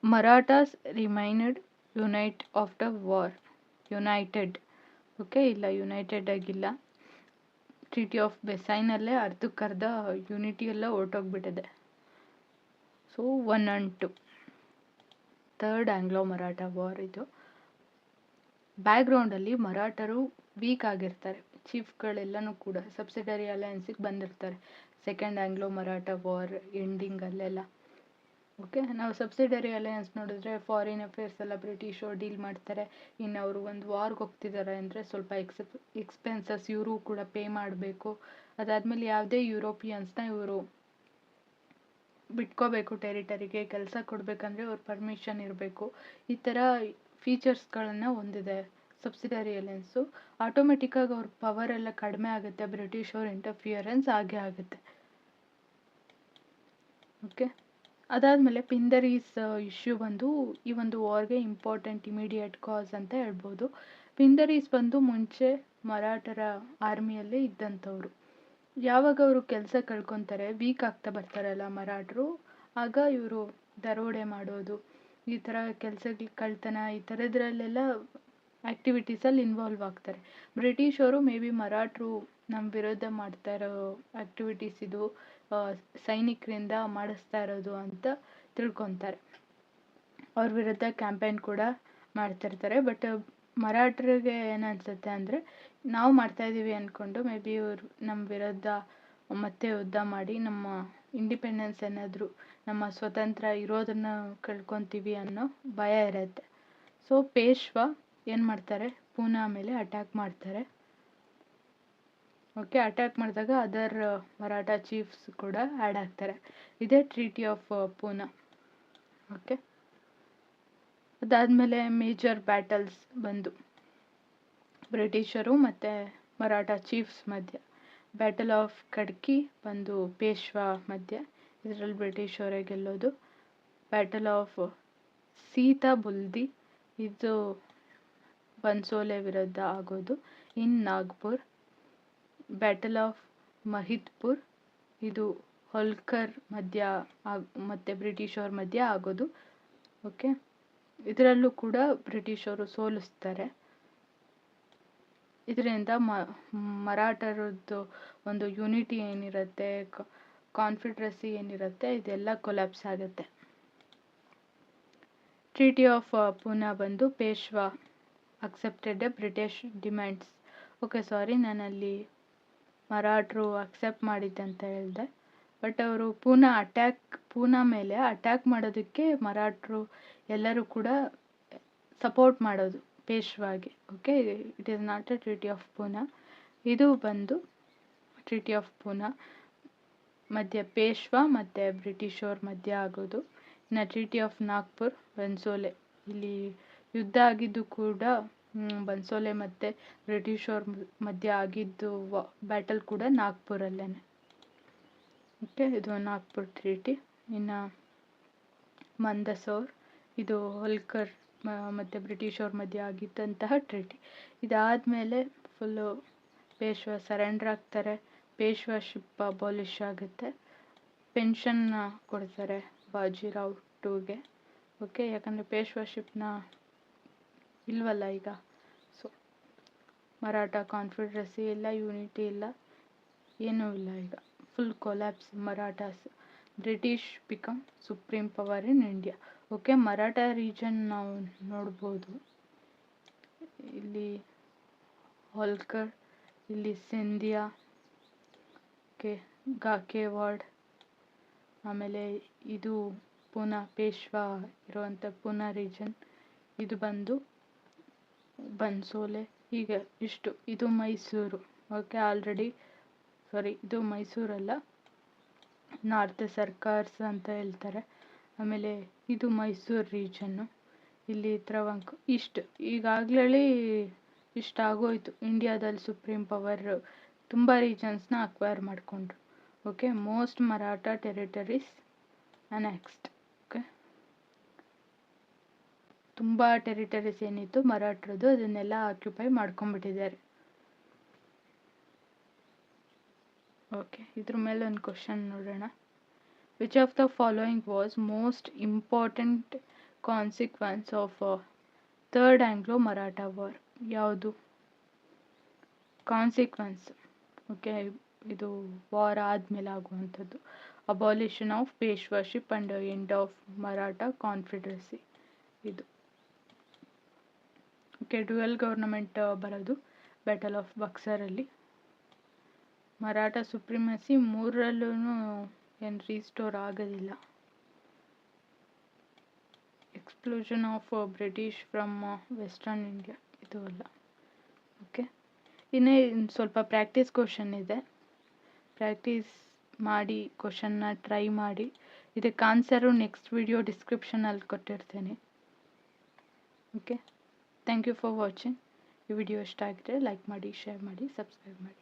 Marathas remained unite after war. United. Okay, ಇಲ್ಲ, ಯುನೈಟೆಡ್ ಆಗಿಲ್ಲ. ಟ್ರೀಟಿ ಆಫ್ ಬೆಸೈನಲ್ಲೇ ಅರ್ಧಕ್ಕರ್ಧ ಯೂನಿಟಿ ಎಲ್ಲ ಹೊರಟೋಗ್ಬಿಟ್ಟಿದೆ. So 1 and 2 third Anglo Maratha war ಇದು. ಬ್ಯಾಕ್ಗ್ರೌಂಡಲ್ಲಿ ಮರಾಠರು ವೀಕ್ ಆಗಿರ್ತಾರೆ, ಚೀಫ್ಗಳೆಲ್ಲನೂ ಕೂಡ ಸಬ್ಸಿಡರಿ ಅಲಯನ್ಸಿಗೆ ಬಂದಿರ್ತಾರೆ ಸೆಕೆಂಡ್ ಆಂಗ್ಲೋ ಮರಾಠ ವಾರ್ ಎಂಡಿಂಗಲ್ಲೆಲ್ಲ. ಓಕೆ, ನಾವು ಸಬ್ಸಿಡರಿ ಅಲಯನ್ಸ್ ನೋಡಿದ್ರೆ ಫಾರಿನ್ ಅಫೇರ್ಸ್ ಎಲ್ಲ ಬ್ರಿಟಿಷರು ಡೀಲ್ ಮಾಡ್ತಾರೆ. ಇನ್ನು ಅವರು ಒಂದು ವಾರ್ಗೆ ಹೋಗ್ತಿದ್ದಾರೆ ಅಂದರೆ ಸ್ವಲ್ಪ ಎಕ್ಸ್ಪೆನ್ಸಸ್ ಇವರು ಕೂಡ ಪೇ ಮಾಡಬೇಕು. ಅದಾದಮೇಲೆ ಯಾವುದೇ ಯುರೋಪಿಯನ್ಸ್ನ ಇವರು ಬಿಟ್ಕೋಬೇಕು, ಟೆರಿಟರಿಗೆ ಕೆಲಸ ಕೊಡಬೇಕಂದ್ರೆ ಅವ್ರ ಪರ್ಮಿಷನ್ ಇರಬೇಕು. ಈ ಥರ ಫೀಚರ್ಸ್ಗಳನ್ನು ಹೊಂದಿದೆ ಸಬ್ಸಿಡರಿ ಅಲಯನ್ಸು. ಆಟೋಮೆಟಿಕ್ಕಾಗಿ ಅವ್ರ ಪವರ್ ಎಲ್ಲ ಕಡಿಮೆ ಆಗುತ್ತೆ, ಬ್ರಿಟಿಷ್ ಅವ್ರ ಇಂಟರ್ಫಿಯರೆನ್ಸ್ ಆಗೇ ಆಗುತ್ತೆ. ಓಕೆ, ಅದಾದಮೇಲೆ ಪಿಂದರೀಸ್ ಇಶ್ಯೂ ಬಂದು ಈ ಒಂದು ವಾರ್ಗೆ ಇಂಪಾರ್ಟೆಂಟ್ ಇಮಿಡಿಯೇಟ್ ಕಾಸ್ ಅಂತ ಹೇಳ್ಬೋದು. ಪಿಂದರೀಸ್ ಬಂದು ಮುಂಚೆ ಮರಾಠರ ಆರ್ಮಿಯಲ್ಲೇ ಇದ್ದಂಥವ್ರು. ಯಾವಾಗ ಅವರು ಕೆಲಸ ಕಳ್ಕೊತಾರೆ, ವೀಕ್ ಆಗ್ತಾ ಬರ್ತಾರಲ್ಲ ಮರಾಠರು, ಆಗ ಇವರು ದರೋಡೆ ಮಾಡೋದು, ಈ ಥರ ಕೆಲಸಗಳ ಕಳ್ತನ, ಈ ಥರದ್ರಲ್ಲೆಲ್ಲ ಆ್ಯಕ್ಟಿವಿಟೀಸಲ್ಲಿ ಇನ್ವಾಲ್ವ್ ಆಗ್ತಾರೆ. ಬ್ರಿಟಿಷರು ಮೇ ಬಿ ಮರಾಠರು ನಮ್ಮ ವಿರುದ್ಧ ಮಾಡ್ತಾ ಇರೋ ಆ್ಯಕ್ಟಿವಿಟೀಸ್ ಇದು ಸೈನಿಕರಿಂದ ಮಾಡಿಸ್ತಾ ಇರೋದು ಅಂತ ತಿಳ್ಕೊತಾರೆ. ಅವ್ರ ವಿರುದ್ಧ ಕ್ಯಾಂಪೇನ್ ಕೂಡ ಮಾಡ್ತಿರ್ತಾರೆ. ಬಟ್ ಮರಾಠರಿಗೆ ಏನನ್ಸುತ್ತೆ ಅಂದರೆ, ನಾವು ಮಾಡ್ತಾಯಿದ್ದೀವಿ ಅಂದ್ಕೊಂಡು ಮೇ ಬಿ ಇವರು ನಮ್ಮ ವಿರುದ್ಧ ಮತ್ತೆ ಯುದ್ಧ ಮಾಡಿ ನಮ್ಮ ಇಂಡಿಪೆಂಡೆನ್ಸ್ ಏನಾದರೂ, ನಮ್ಮ ಸ್ವತಂತ್ರ ಇರೋದನ್ನು ಕಳ್ಕೊತೀವಿ ಅನ್ನೋ ಭಯ ಇರುತ್ತೆ. ಸೊ ಪೇಶ್ವಾ ಏನು ಮಾಡ್ತಾರೆ, ಪೂನಾ ಮೇಲೆ ಅಟ್ಯಾಕ್ ಮಾಡ್ತಾರೆ. ಓಕೆ, ಅಟ್ಯಾಕ್ ಮಾಡಿದಾಗ ಅದರ್ ಮರಾಠ ಚೀಫ್ಸ್ ಕೂಡ ಆ್ಯಡ್ ಆಗ್ತಾರೆ. ಇದೇ ಟ್ರೀಟಿ ಆಫ್ ಪೂನಾ. ಓಕೆ, ಅದಾದಮೇಲೆ ಮೇಜರ್ ಬ್ಯಾಟಲ್ಸ್ ಬಂದು ಬ್ರಿಟಿಷರು ಮತ್ತು ಮರಾಠ ಚೀಫ್ಸ್ ಮಧ್ಯೆ. ಬ್ಯಾಟಲ್ ಆಫ್ ಖಡ್ಕಿ ಬಂದು ಪೇಶ್ವಾ ಮಧ್ಯೆ, ಇದರಲ್ಲಿ ಬ್ರಿಟಿಷರೇ ಗೆಲ್ಲೋದು. ಬ್ಯಾಟಲ್ ಆಫ್ ಸೀತಾ ಬುಲ್ದಿ, ಇದು ಬನ್ಸೋಲೆ ವಿರುದ್ಧ ಆಗೋದು ಇನ್ ನಾಗ್ಪುರ್. ಬ್ಯಾಟಲ್ ಆಫ್ ಮಹಿದ್ಪುರ್, ಇದು ಹೋಲ್ಕರ್ ಮಧ್ಯ ಮತ್ತು ಬ್ರಿಟಿಷವ್ರ ಮಧ್ಯ ಆಗೋದು. ಓಕೆ, ಇದರಲ್ಲೂ ಕೂಡ ಬ್ರಿಟಿಷರು ಸೋಲಿಸ್ತಾರೆ. ಇದರಿಂದ ಮರಾಠರದ್ದು ಒಂದು ಯೂನಿಟಿ ಏನಿರುತ್ತೆ, ಕಾನ್ಫಿಡ್ರೆಸಿ ಏನಿರುತ್ತೆ, ಇದೆಲ್ಲ ಕೊಲ್ಯಾಪ್ಸ್ ಆಗುತ್ತೆ. ಟ್ರೀಟಿ ಆಫ್ ಪೂನಾ ಬಂದು Peshwa accepted British demands. Okay, sorry, ನಾನಲ್ಲಿ ಮರಾಠರು ಅಕ್ಸೆಪ್ಟ್ ಮಾಡಿದ್ದೆ ಅಂತ ಹೇಳಿದೆ. ಬಟ್ ಅವರು ಪೂನಾ ಮೇಲೆ ಅಟ್ಯಾಕ್ ಮಾಡೋದಕ್ಕೆ ಮರಾಠರು ಎಲ್ಲರೂ ಕೂಡ ಸಪೋರ್ಟ್ ಮಾಡೋದು ಪೇಶ್ವಾಗೆ. Okay, it is not a treaty of Poona. ಇದು ಬಂದು ಟ್ರೀಟಿ ಆಫ್ ಪೂನಾ ಮಧ್ಯ ಪೇಶ್ವಾ ಮತ್ತು ಬ್ರಿಟಿಷವ್ರ ಮಧ್ಯ ಆಗೋದು. ಇನ್ನು ಟ್ರೀಟಿ ಆಫ್ ನಾಗ್ಪುರ್, ಬನ್ಸೋಲೆ, ಇಲ್ಲಿ ಯುದ್ಧ ಆಗಿದ್ದು ಕೂಡ ಬನ್ಸೋಲೆ ಮತ್ತು ಬ್ರಿಟಿಷವ್ರ ಮಧ್ಯ ಆಗಿದ್ದು ಬ್ಯಾಟಲ್ ಕೂಡ ನಾಗ್ಪುರಲ್ಲೇ. ಓಕೆ, ಇದು ನಾಗ್ಪುರ್ ಟ್ರೀಟಿ. ಇನ್ನು ಮಂದಸೌರ್, ಇದು ಹೋಲ್ಕರ್ ಮತ್ತು ಬ್ರಿಟಿಷವ್ರ ಮಧ್ಯ ಆಗಿದ್ದಂತಹ ಟ್ರೀಟಿ. ಇದಾದಮೇಲೆ ಫುಲ್ಲು ಪೇಶ್ವಾ ಸರೆಂಡರ್ ಆಗ್ತಾರೆ, ಪೇಶ್ವಾಶಿಪ್ ಅಬಾಲಿಷ್ ಆಗುತ್ತೆ, ಪೆನ್ಷನ್ನ ಕೊಡ್ತಾರೆ ಬಾಜಿರಾವ್ ಟೂಗೆ. ಓಕೆ, ಯಾಕಂದರೆ ಪೇಶ್ವಾಶಿಪ್ನ ಇಲ್ವಲ್ಲ ಈಗ. ಸೊ ಮರಾಠ ಕಾನ್ಫಿಡ್ರೆಸಿ ಇಲ್ಲ, ಯೂನಿಟಿ ಇಲ್ಲ, ಏನೂ ಇಲ್ಲ ಈಗ. Full collapse Marathas. British become supreme power in India. Okay, Maratha region ನಾವು ನೋಡ್ಬೋದು. ಇಲ್ಲಿ ಹೋಲ್ಕರ್, ಇಲ್ಲಿ ಸಿಂಧಿಯಾ, ಓಕೆ, ಗಾಕೇವಾಡ್, ಆಮೇಲೆ ಇದು ಪೂನಾ, ಪೇಶ್ವಾ ಇರುವಂಥ ಪೂನಾ ರೀಜನ್, ಇದು ಬಂದು ಬನ್ಸೋಲೆ, ಹೀಗೆ ಇಷ್ಟು. ಇದು ಮೈಸೂರು. ಓಕೆ, ಇದು ಮೈಸೂರಲ್ಲ, ನಾರ್ತ್ ಸರ್ಕಾರ್ಸ್ ಅಂತ ಹೇಳ್ತಾರೆ. ಆಮೇಲೆ ಇದು ಮೈಸೂರು ರೀಜನ್ನು, ಇಲ್ಲಿ ತ್ರವಂಕ್. ಇಷ್ಟು ಈಗಾಗಲೇ ಇಷ್ಟಾಗೋಯ್ತು. ಇಂಡಿಯಾದಲ್ಲಿ ಸುಪ್ರೀಂ ಪವರ್ ತುಂಬ ರೀಜನ್ಸ್ನ ಅಕ್ವೈರ್ ಮಾಡಿಕೊಂಡ್ರು. Okay, most Maratha territories annexed. Okay, ತುಂಬ ಟೆರಿಟರೀಸ್ ಏನಿತ್ತು ಮರಾಠರದ್ದು ಅದನ್ನೆಲ್ಲ ಆಕ್ಯುಪೈ ಮಾಡ್ಕೊಂಡ್ಬಿಟ್ಟಿದ್ದಾರೆ. ಓಕೆ, ಇದ್ರ ಮೇಲೆ ಒಂದು ಕ್ವಶನ್ ನೋಡೋಣ. Which of the following was most important consequence of third Anglo Maratha war? ಯಾವುದು ಕಾನ್ಸಿಕ್ವೆನ್ಸ್? ಓಕೆ, ಇದು ವಾರ್ ಆದಮೇಲೆ ಆಗುವಂಥದ್ದು. Abolition of Peshwaship and end of Maratha confederacy ಇದು. ಓಕೆ, ಡ್ಯುಯಲ್ ಗೌರ್ನಮೆಂಟ್ ಬರೋದು ಬ್ಯಾಟಲ್ ಆಫ್ ಬಕ್ಸರಲ್ಲಿ. ಮರಾಠ ಸುಪ್ರಿಮಸಿ ಮೂರರಲ್ಲೂ ಏನು ರೀಸ್ಟೋರ್ ಆಗೋದಿಲ್ಲ. Exclusion of British from western India ಇದು ಅಲ್ಲ. ಓಕೆ, ಇನ್ನೇ ಸ್ವಲ್ಪ ಪ್ರಾಕ್ಟೀಸ್ ಕ್ವಶನ್ ಇದೆ, ಪ್ರಾಕ್ಟೀಸ್ ಮಾಡಿ ಕ್ವಶನ್ನ ಟ್ರೈ ಮಾಡಿ. ಇದಕ್ಕೆ ಆನ್ಸರು ನೆಕ್ಸ್ಟ್ ವಿಡಿಯೋ ಡಿಸ್ಕ್ರಿಪ್ಷನಲ್ಲಿ ಕೊಟ್ಟಿರ್ತೇನೆ. Okay, thank you for watching. ಈ ವಿಡಿಯೋ ಇಷ್ಟ ಆಗಿದ್ರೆ ಲೈಕ್ ಮಾಡಿ, ಶೇರ್ ಮಾಡಿ, ಸಬ್ಸ್ಕ್ರೈಬ್ ಮಾಡಿ.